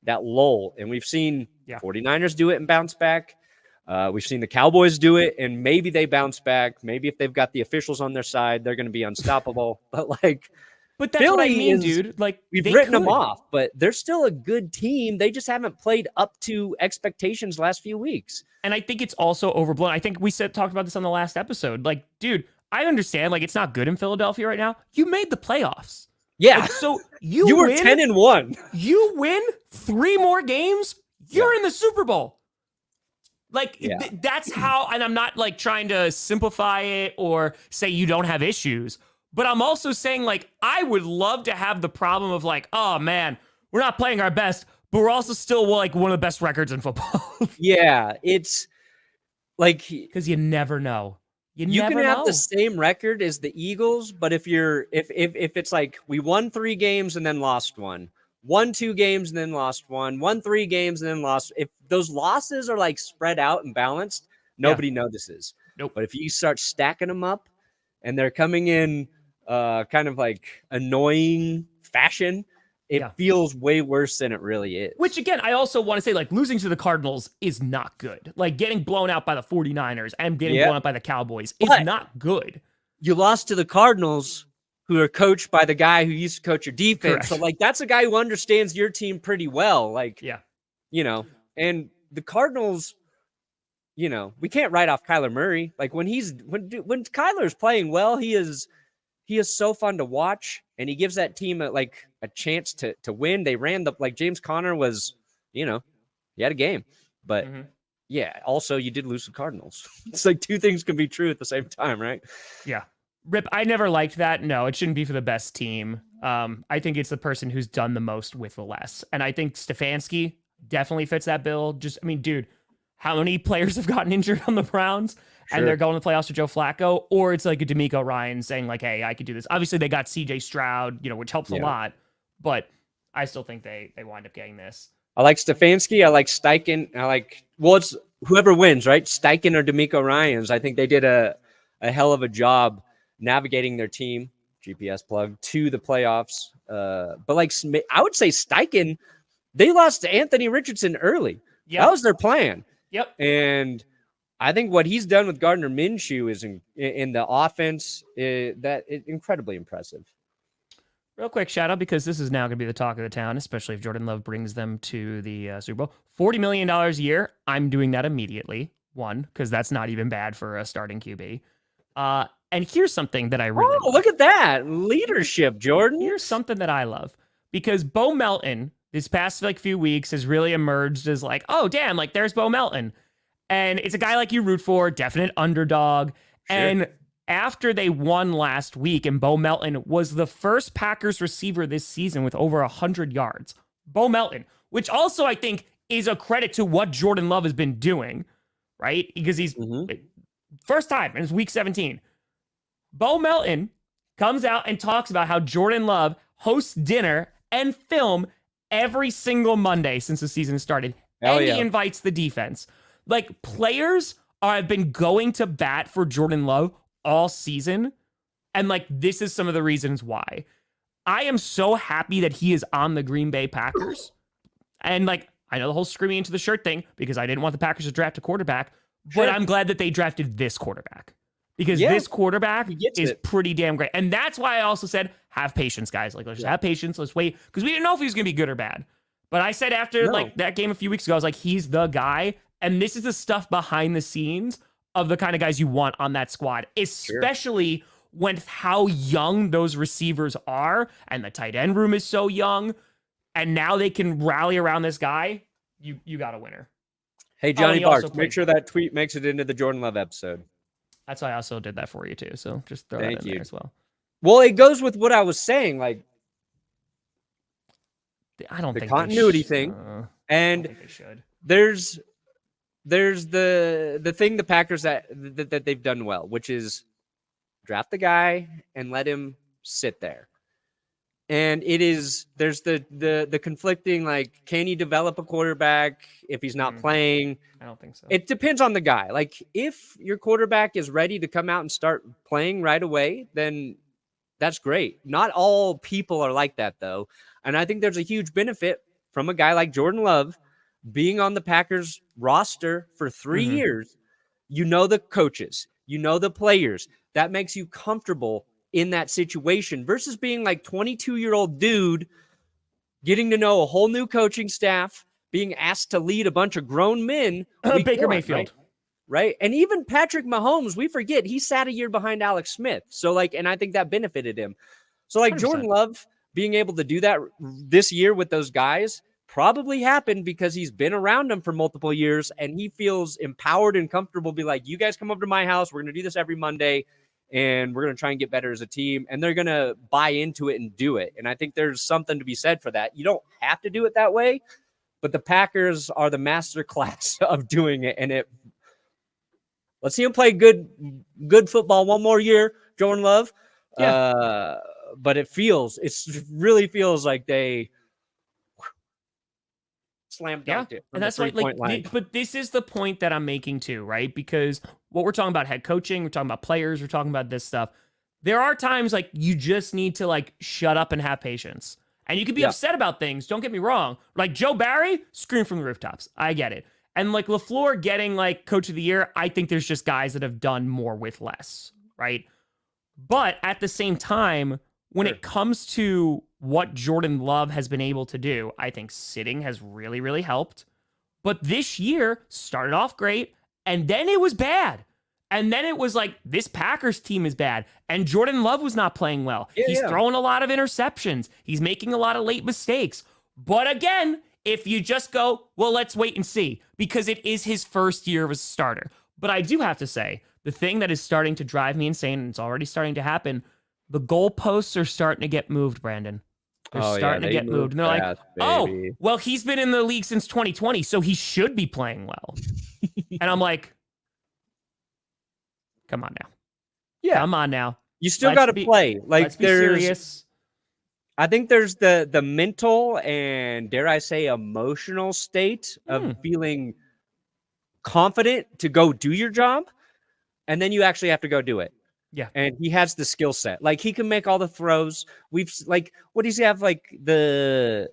lull, and we've seen 49ers do it and bounce back. We've seen the Cowboys do it, and maybe they bounce back. Maybe if they've got the officials on their side, they're going to be unstoppable. But that's Philly what I mean, dude. Like we've written them off, but they're still a good team. They just haven't played up to expectations last few weeks. And I think it's also overblown. I think we talked about this on the last episode. Like, dude, I understand. Like, it's not good in Philadelphia right now. You made the playoffs. Yeah. Like, so you were win, 10-1. You win 3 more games. You're in the Super Bowl. Like, that's how, and I'm not like trying to simplify it or say you don't have issues, but I'm also saying like, I would love to have the problem of like, oh man, we're not playing our best, but we're also still like one of the best records in football. Yeah. It's like, because you never know. You can have the same record as the Eagles, but if it's like we won 3 games and then lost 1, won 2 games and then lost 1, won 3 games and then lost. If those losses are like spread out and balanced, nobody notices. Nope. But if you start stacking them up and they're coming in kind of like annoying fashion, it feels way worse than it really is. Which again, I also want to say like losing to the Cardinals is not good. Like getting blown out by the 49ers and getting blown out by the Cowboys is not good. You lost to the Cardinals, who are coached by the guy who used to coach your defense. Correct. So like, that's a guy who understands your team pretty well. Like, you know, and the Cardinals, you know, we can't write off Kyler Murray. Like when Kyler's playing well, he is so fun to watch, and he gives that team a chance to win. They ran like James Conner was, you know, he had a game, but also you did lose the Cardinals. It's like 2 things can be true at the same time, right? Yeah. Rip, I never liked that. No, it shouldn't be for the best team. I think it's the person who's done the most with the less. And I think Stefanski definitely fits that bill. Dude, how many players have gotten injured on the Browns and they're going to the playoffs with Joe Flacco? Or it's like a D'Amico Ryan saying like, hey, I could do this. Obviously, they got CJ Stroud, you know, which helps a lot. But I still think they wind up getting this. I like Stefanski. I like Steichen. It's whoever wins, right? Steichen or D'Amico Ryans. I think they did a hell of a job navigating their team, GPS plug, to the playoffs. But like, I would say Steichen, they lost to Anthony Richardson early. Yep. That was their plan. Yep. And I think what he's done with Gardner Minshew is in the offense, that is incredibly impressive. Real quick shout out, because this is now going to be the talk of the town, especially if Jordan Love brings them to the Super Bowl. $40 million a year. I'm doing that immediately. 1, because that's not even bad for a starting QB. And here's something that I really love. Look at that. Leadership, Jordan. Here's something that I love. Because Bo Melton, this past few weeks, has really emerged as like, oh, damn, like there's Bo Melton. And it's a guy like you root for, definite underdog. Sure. after they won last week, and Bo Melton was the first Packers receiver this season with over 100 yards. Bo Melton, which also I think is a credit to what Jordan Love has been doing, right? Because he's first time in his week 17. Bo Melton comes out and talks about how Jordan Love hosts dinner and film every single Monday since the season started. He invites the defense. Like, players have been going to bat for Jordan Love all season. And, like, this is some of the reasons why. I am so happy that he is on the Green Bay Packers. And, like, I know the whole screaming into the shirt thing because I didn't want the Packers to draft a quarterback. But I'm glad that they drafted this quarterback. Because this quarterback is pretty damn great. And that's why I also said, have patience, guys. Like, let's just have patience. Let's wait. Because we didn't know if he was going to be good or bad. But I said after like that game a few weeks ago, I was like, he's the guy. And this is the stuff behind the scenes of the kind of guys you want on that squad, especially with how young those receivers are. And the tight end room is so young. And now they can rally around this guy. You got a winner. Hey, Johnny Barks, make sure that tweet makes it into the Jordan Love episode. That's why I also did that for you too. So just throw that in there as well. Well, it goes with what I was saying. Like, I don't think the continuity thing, and I don't think they should. There's the thing the Packers that they've done well, which is draft the guy and let him sit there. And there's the conflicting, like, can you develop a quarterback if he's not playing? I don't think so. It depends on the guy. Like, if your quarterback is ready to come out and start playing right away, then that's great. Not all people are like that, though. And I think there's a huge benefit from a guy like Jordan Love being on the Packers roster for 3 years. You know the coaches, you know the players. That makes you comfortable in that situation versus being like 22-year-old dude getting to know a whole new coaching staff, being asked to lead a bunch of grown men. Baker Mayfield. Right. And even Patrick Mahomes, we forget he sat a year behind Alex Smith. So, like, and I think that benefited him. So, like, 100%. Jordan Love being able to do that this year with those guys probably happened because he's been around them for multiple years and he feels empowered and comfortable. Be like, you guys come over to my house. We're going to do this every Monday. And we're going to try and get better as a team. And they're going to buy into it and do it. And I think there's something to be said for that. You don't have to do it that way, but the Packers are the master class of doing it. And let's see him play good football one more year, Jordan Love. Yeah. But it really feels like they slam dunked it. And that's right. But this is the point that I'm making too, right? Because what we're talking about, head coaching, we're talking about players, we're talking about this stuff. There are times like you just need to like shut up and have patience. And you can be upset about things. Don't get me wrong. Like Joe Barry, scream from the rooftops. I get it. And like LaFleur getting like coach of the year, I think there's just guys that have done more with less, right? But at the same time, when it comes to what Jordan Love has been able to do, I think sitting has really, really helped. But this year started off great, and then it was bad. And then it was like, this Packers team is bad. And Jordan Love was not playing well. He's throwing a lot of interceptions. He's making a lot of late mistakes. But again, if you just go, well, let's wait and see, because it is his first year as a starter. But I do have to say, the thing that is starting to drive me insane, and it's already starting to happen, the goalposts are starting to get moved, Brandon. They're starting to get moved. And they're like, well, he's been in the league since 2020, so he should be playing well. And I'm like, come on now. Yeah. Come on now. You still got to play. Like, let's be serious. I think there's the mental and, dare I say, emotional state of feeling confident to go do your job. And then you actually have to go do it. Yeah. And he has the skill set. Like, he can make all the throws. What does he have? Like, the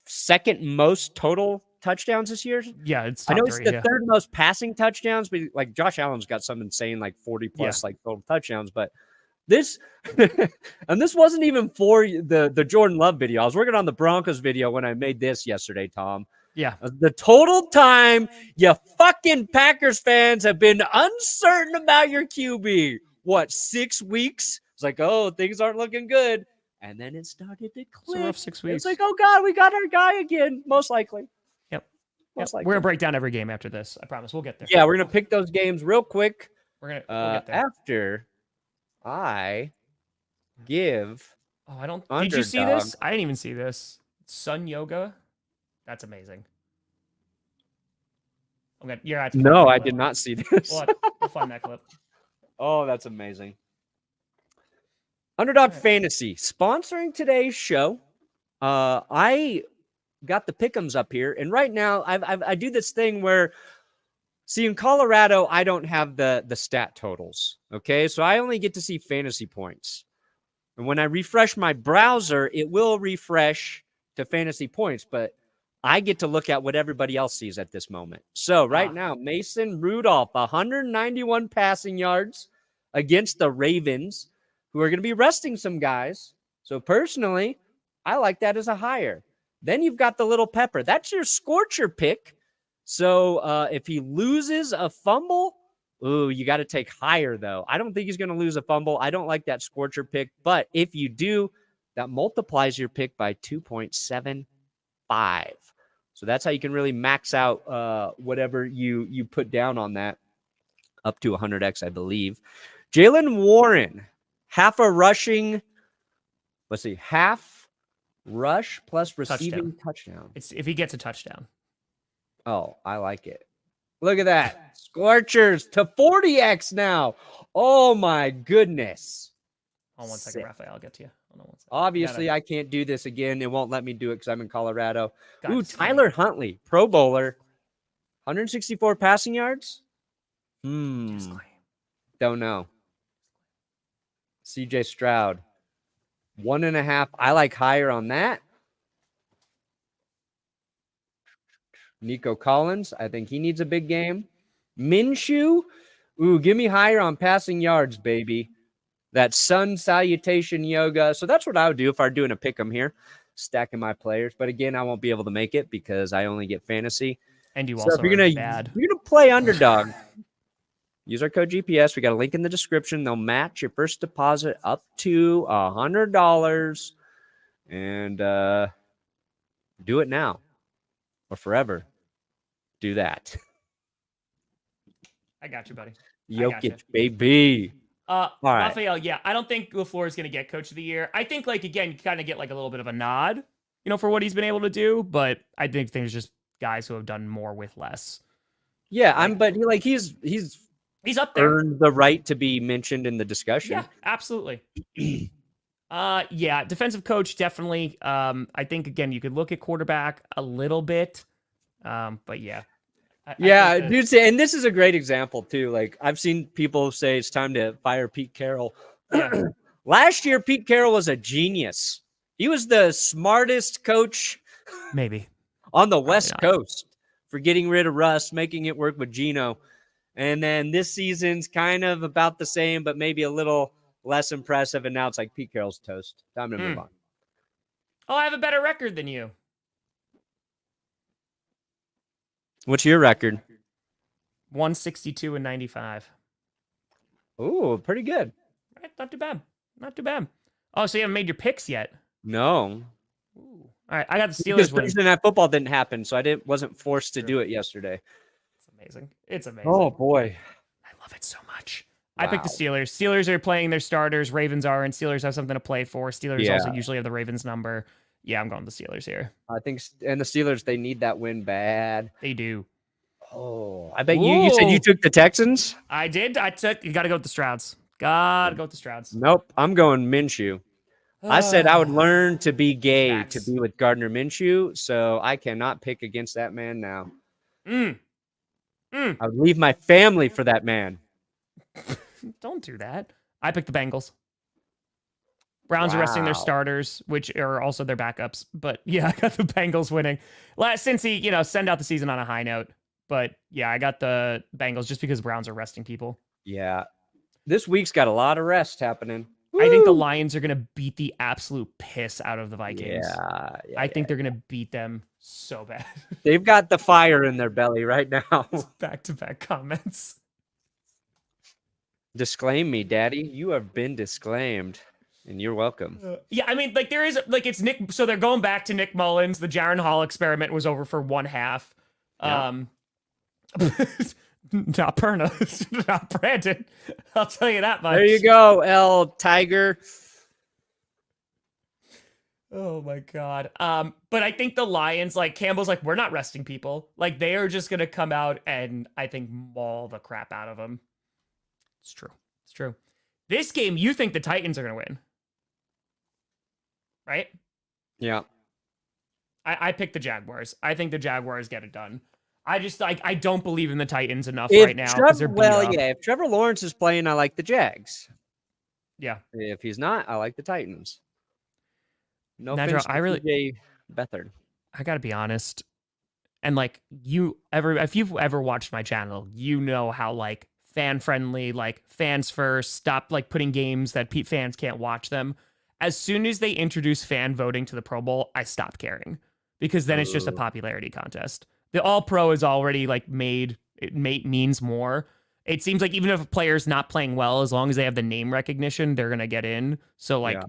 second most total touchdowns this year? Yeah, I know it's the third most passing touchdowns, but like Josh Allen's got some insane, like 40 plus like total touchdowns. But this, and this wasn't even for the Jordan Love video. I was working on the Broncos video when I made this yesterday, Tom. Yeah. The total time you fucking Packers fans have been uncertain about your QB. What, 6 weeks? It's like, oh, things aren't looking good. And then it started to click. It's a rough 6 weeks. It's like, oh, God, we got our guy again, most likely. Yep. We're going to break down every game after this. I promise. We'll get there. Yeah, we're going to pick those games real quick. We'll get there. After I give Oh, I don't. Underdog. Did you see this? I didn't even see this. Sun Yoga. That's amazing. Okay, you're at. No, I did not see this. We'll find that clip. Oh, that's amazing. Underdog Fantasy sponsoring today's show. I got the pick'ems up here, and right now I do this thing where, see, in Colorado I don't have the stat totals. Okay, so I only get to see fantasy points, and when I refresh my browser, it will refresh to fantasy points, but I get to look at what everybody else sees at this moment. So right now, Mason Rudolph, 191 passing yards against the Ravens, who are going to be resting some guys. So personally, I like that as a higher. Then you've got the little pepper. That's your scorcher pick. So if he loses a fumble, ooh, you got to take higher, though. I don't think he's going to lose a fumble. I don't like that scorcher pick. But if you do, that multiplies your pick by 2.75. So that's how you can really max out whatever you put down on that, up to 100x, I believe. Jalen Warren, half rush plus receiving touchdown. It's if he gets a touchdown. Oh, I like it. Look at that. Scorchers to 40x now. Oh, my goodness. Hold on 1 second, Raphael. I'll get to you. Hold on 1 second. Obviously, I can't do this again. It won't let me do it because I'm in Colorado. Ooh, Tyler Huntley, Pro Bowler. 164 passing yards? Don't know. CJ Stroud. 1.5. I like higher on that. Nico Collins. I think he needs a big game. Minshew. Ooh, give me higher on passing yards, baby. That sun salutation yoga. So that's what I would do if I were doing a pick 'em here, stacking my players. But again, I won't be able to make it because I only get fantasy. And you so also if you're gonna play Underdog, use our code GPS. We got a link in the description. They'll match your first deposit up to $100, and do it now or forever. Do that. I got you, buddy. Jokic, baby. All right. Raphael, yeah, I don't think LaFleur is going to get Coach of the Year. I think, like, again, you kind of get like a little bit of a nod, for what he's been able to do. But I think there's just guys who have done more with less. Yeah, but he's up there, earned the right to be mentioned in the discussion. Yeah, absolutely. Yeah, defensive coach definitely. I think again you could look at quarterback a little bit, but yeah. Dude. And this is a great example too. Like I've seen people say it's time to fire Pete Carroll. Yeah. Last year, Pete Carroll was a genius. He was the smartest coach, maybe, on the West Coast for getting rid of Russ, making it work with Geno. And then this season's kind of about the same, but maybe a little less impressive. And now it's like Pete Carroll's toast. Time to move on. Oh, I have a better record than you. What's your record? 162-95. Ooh, pretty good. Right, not too bad. Not too bad. Oh, so you haven't made your picks yet? No. Ooh. All right, I got the Steelers because winning. Thursday Night Football didn't happen, so I wasn't forced to do it yesterday. It's amazing. It's amazing. Oh boy, I love it so much. Wow. I picked the Steelers. Steelers are playing their starters. Ravens are, and Steelers have something to play for. Steelers also usually have the Ravens number. Yeah, I'm going with the Steelers here. I think, and the Steelers, they need that win bad. They do. Oh, I bet you said you took the Texans? I did. You got to go with the Strouds. Got to go with the Strouds. Nope, I'm going Minshew. I said I would learn to be gay to be with Gardner Minshew, so I cannot pick against that man now. I would leave my family for that man. Don't do that. I picked the Bengals. Browns are resting their starters, which are also their backups. But yeah, I got the Bengals winning. Since he, send out the season on a high note. But yeah, I got the Bengals just because Browns are resting people. Yeah. This week's got a lot of rest happening. Woo! I think the Lions are going to beat the absolute piss out of the Vikings. I think they're going to beat them so bad. They've got the fire in their belly right now. Back-to-back comments. Disclaim me, Daddy. You have been disclaimed. And you're welcome. Yeah, I mean, there is, it's Nick. So they're going back to Nick Mullins. The Jaron Hall experiment was over for one half. Not Perna. Not Brandon. I'll tell you that much. There you go, L Tiger. Oh my God. But I think the Lions, like Campbell's like, we're not resting people. Like they are just going to come out and I think maul the crap out of them. It's true. It's true. This game, you think the Titans are going to win. Right? Yeah. I picked the Jaguars. I think the Jaguars get it done. I just like I don't believe in the Titans enough right now. If Trevor Lawrence is playing, I like the Jags. Yeah. If he's not, I like the Titans. No Nadra, offense to I really TJ Beathard. I gotta be honest. And like if you've ever watched my channel, you know how like fan friendly, like fans first, stop like putting games that fans can't watch them. As soon as they introduce fan voting to the Pro Bowl, I stopped caring because then it's just a popularity contest. The All Pro is already like means more. It seems like even if a player's not playing well, as long as they have the name recognition, they're gonna get in. So like. Yeah.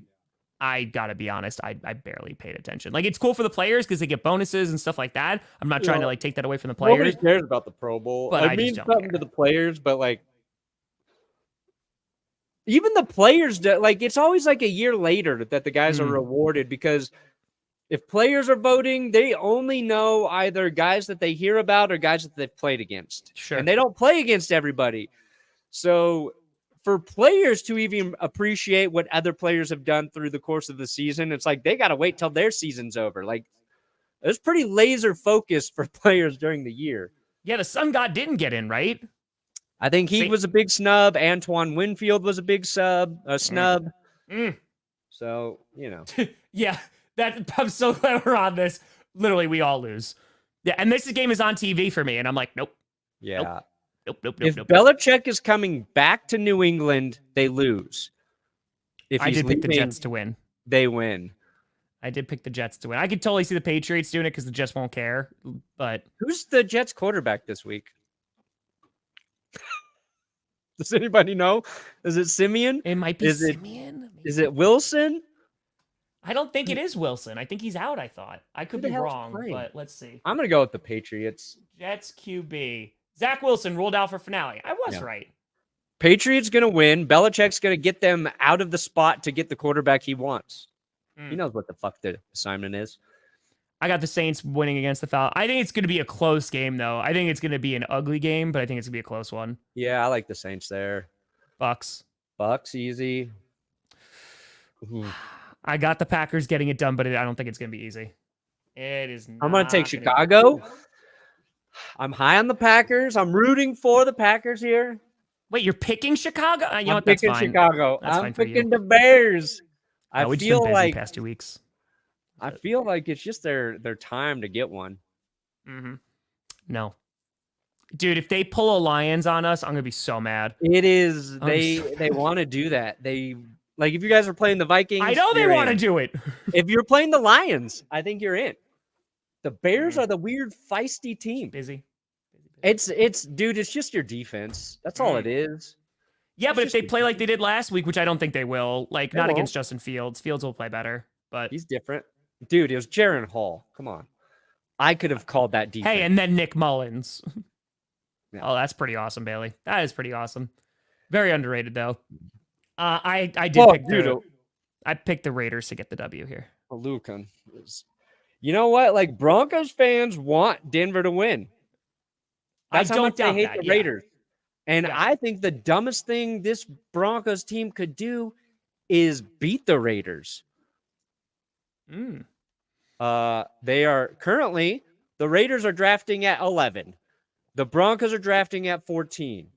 I gotta be honest, I barely paid attention. Like it's cool for the players because they get bonuses and stuff like that. I'm not trying to like take that away from the players. Nobody cares about the Pro Bowl. But it means something to the players, but like even the players, like it's always like a year later that the guys are rewarded because if players are voting, they only know either guys that they hear about or guys that they've played against. Sure. And they don't play against everybody. So for players to even appreciate what other players have done through the course of the season, it's like they got to wait till their season's over. Like it's pretty laser focused for players during the year. Yeah, the Sun God didn't get in, right? I think he was a big snub. Antoine Winfield was a big snub. So, you know. Yeah, I'm so glad we're on this. Literally, we all lose. Yeah, and this game is on TV for me, and I'm like, nope. Yeah. Nope. If Belichick is coming back to New England, they lose. If I did pick the Jets to win. They win. I did pick the Jets to win. I could totally see the Patriots doing it because the Jets won't care. But who's the Jets quarterback this week? Does anybody know? Is it Simeon? It might be Simeon. Is it Wilson? I don't think it is Wilson. I think he's out, I thought. I could be wrong, but let's see. I'm going to go with the Patriots. Jets QB. Zach Wilson ruled out for finale. I was right. Patriots going to win. Belichick's going to get them out of the spot to get the quarterback he wants. He knows what the fuck the assignment is. I got the Saints winning against the Falcons. I think it's going to be a close game, though. I think it's going to be an ugly game, but I think it's going to be a close one. Yeah, I like the Saints there. Bucks, easy. I got the Packers getting it done, but I don't think it's going to be easy. It is not. I'm going to take Chicago. I'm high on the Packers. I'm rooting for the Packers here. Wait, you're picking Chicago? I'm picking Chicago. I'm picking the Bears. I feel like past 2 weeks. I feel like it's just their time to get one. Mm-hmm. No, dude, if they pull a Lions on us, I'm gonna be so mad. It is they want to do that. They like if you guys are playing the Vikings. I know they want to do it. If you're playing the Lions, I think you're in. The Bears are the weird feisty team. Busy. It's dude, it's just your defense. That's all it is. Yeah, but if they play like they did last week, which I don't think they will, like not against Justin Fields. Fields will play better, but he's different. Dude, it was Jaron Hall. Come on. I could have called that defense. Hey, and then Nick Mullins. Yeah. Oh, that's pretty awesome, Bailey. That is pretty awesome. Very underrated though. I picked the Raiders to get the W here. Lucan. You know what? Like Broncos fans want Denver to win. That's how much they hate the Raiders. And I think the dumbest thing this Broncos team could do is beat the Raiders. They are currently, the Raiders are drafting at 11. The Broncos are drafting at 14.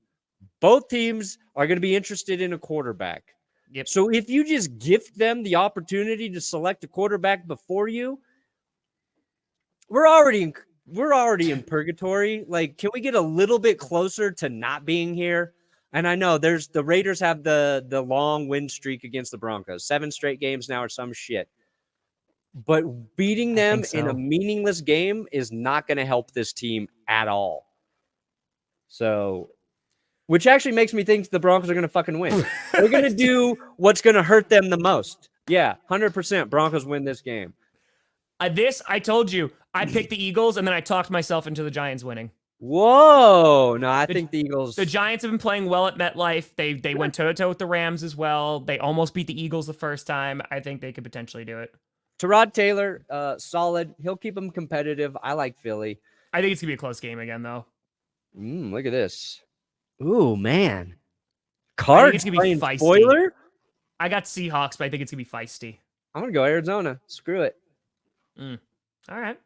Both teams are going to be interested in a quarterback. Yep. So if you just gift them the opportunity to select a quarterback before you, we're already in purgatory. Like, can we get a little bit closer to not being here? And I know the Raiders have the long win streak against the Broncos, 7 straight games now or some shit. But beating them in a meaningless game is not going to help this team at all. So, which actually makes me think the Broncos are going to fucking win. They're going to do what's going to hurt them the most. Yeah, 100% Broncos win this game. I told you, I picked the Eagles, and then I talked myself into the Giants winning. Whoa. No, I think the Eagles. The Giants have been playing well at MetLife. They went toe-to-toe with the Rams as well. They almost beat the Eagles the first time. I think they could potentially do it. Tyrod Taylor, solid. He'll keep them competitive. I like Philly. I think it's going to be a close game again, though. Look at this. Ooh, man. I think Cards it's gonna be playing feisty. spoiler? I got Seahawks, but I think it's going to be feisty. I'm going to go Arizona. Screw it. All right.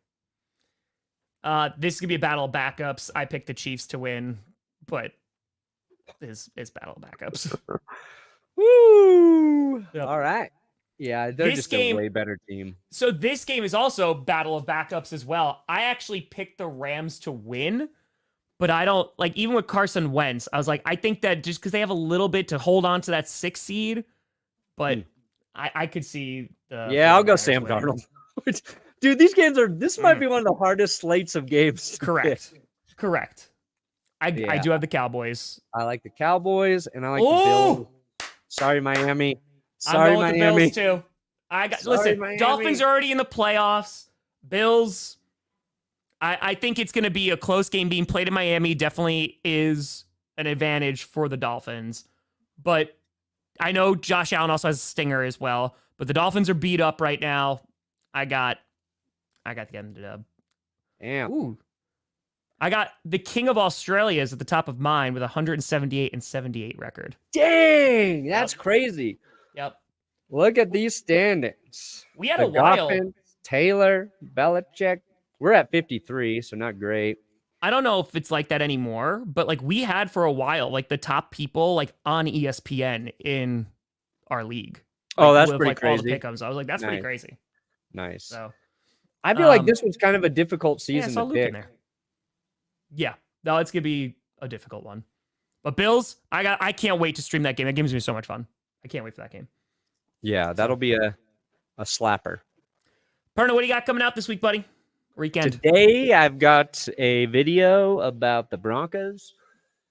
This is going to be a battle of backups. I picked the Chiefs to win, but it's battle of backups. Woo! Yep. All right. Yeah, they're This just game- a way better team. So this game is also battle of backups as well. I actually picked the Rams to win, but I don't like, even with Carson Wentz, I was like, I think that just because they have a little bit to hold on to that 6th seed, but I could see the Yeah, I'll go Rams Sam winning. Darnold. Dude, these games this might be one of the hardest slates of games. to Correct. I Yeah. do have the Cowboys. pick. I like the Cowboys and I like the Oh! Bills. Sorry, Miami. I'm Sorry, going with the Miami. Bills too. Sorry, Listen, Miami. Dolphins are already in the playoffs. Bills, I think it's going to be a close game. Being played in Miami definitely is an advantage for the Dolphins. But I know Josh Allen also has a stinger as well. But the Dolphins are beat up right now. I got the end dub. Damn. Ooh. I got the King of Australia is at the top of mine with 178-78 record. Dang, that's crazy. Yep. Look at these standings. We had The a while. Dolphins, Taylor, Belichick. We're at 53, so not great. I don't know if it's like that anymore, but like we had for a while, like the top people like on ESPN in our league. Oh, Like, that's with, pretty like, all the crazy. pick'ems. I was like, that's pretty Nice. crazy. Nice. So I feel like um, this was kind of a difficult yeah, I season saw to Luke in pick. there. Yeah, no, it's gonna be a difficult one. But Bills, I can't wait to stream that game. That game's gonna be so much fun. I can't wait for that game. Yeah, that'll be a slapper. Perna, what do you got coming out this week, buddy? Weekend. Today, I've got a video about the Broncos,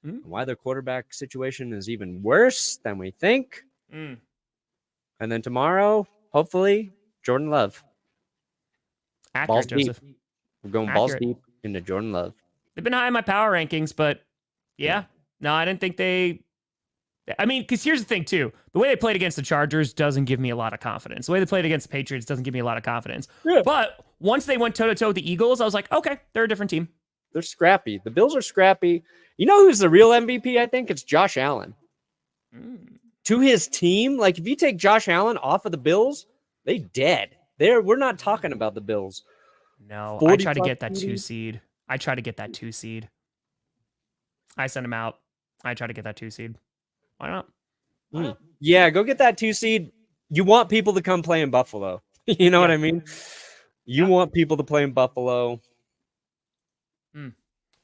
Mm. why their quarterback situation is even worse than we think. Mm. And then tomorrow, hopefully, Jordan Love. Balls Accurate, Joseph. deep. We're going balls Accurate. deep into Jordan Love. They've been high in my power rankings, but yeah. No, I didn't think I mean, because here's the thing, too. The way they played against the Chargers doesn't give me a lot of confidence. The way they played against the Patriots doesn't give me a lot of confidence. Yeah. But once they went toe-to-toe with the Eagles, I was like, okay, they're a different team. They're scrappy. The Bills are scrappy. You know who's the real MVP, I think? It's Josh Allen. To his team, like if you take Josh Allen off of the Bills, they dead. We're not talking about the Bills. No, I 40 tried to plus get that 2 TDs. seed. I tried to get that 2 seed. I sent him out. I tried to get that 2 seed. Why not? Why not? Yeah, go get that 2 seed. You want people to come play in Buffalo. You know what I mean? You want people to play in Buffalo.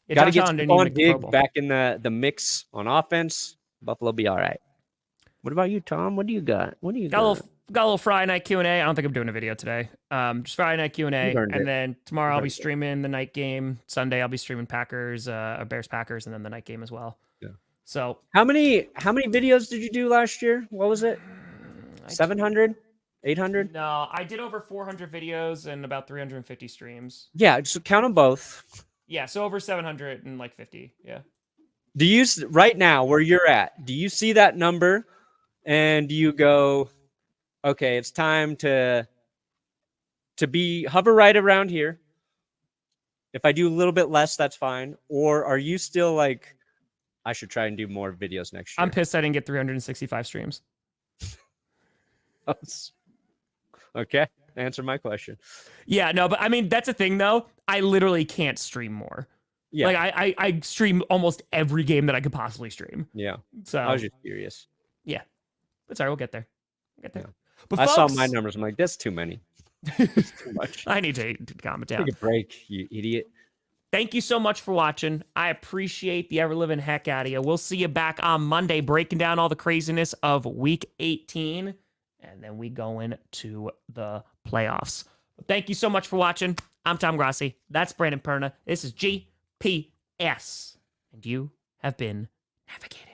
Yeah, Got to Josh get Allen didn't even Stephon make the Pro Diggs Bowl. back in the mix on offense. Buffalo be all right. What about you, Tom? What do you got? What do you Got a got? little Friday night Q&A. I don't think I'm doing a video today. Just Friday night Q&A, You earned it. and then tomorrow You I'll be earned it. streaming the night game. Sunday I'll be streaming Bears Packers, and then the night game as well. Yeah. So How many videos did you do last year? What was it? 700? 800? No, I did over 400 videos and about 350 streams. Yeah, just count them both. Yeah, so over 750. Yeah. Do you right now where you're at? Do you see that number and do you go, okay, it's time to hover right around here? If I do a little bit less, that's fine. Or are you still like, I should try and do more videos next year? I'm pissed I didn't get 365 streams. Okay, answer my question. Yeah, no, but I mean, that's the thing, though. I literally can't stream more. Yeah, Like, I stream almost every game that I could possibly stream. yeah. So, I was just curious. but sorry, we'll get there. Yeah. But I saw folks, my numbers. I'm like, that's too many. It's too much. I need to calm it down. Take a break, you idiot. Thank you so much for watching. I appreciate the ever-living heck out of you. We'll see you back on Monday breaking down all the craziness of Week 18, and then we go into the playoffs. Thank you so much for watching. I'm Tom Grossi. That's Brandon Perna. This is GPS, and you have been navigated.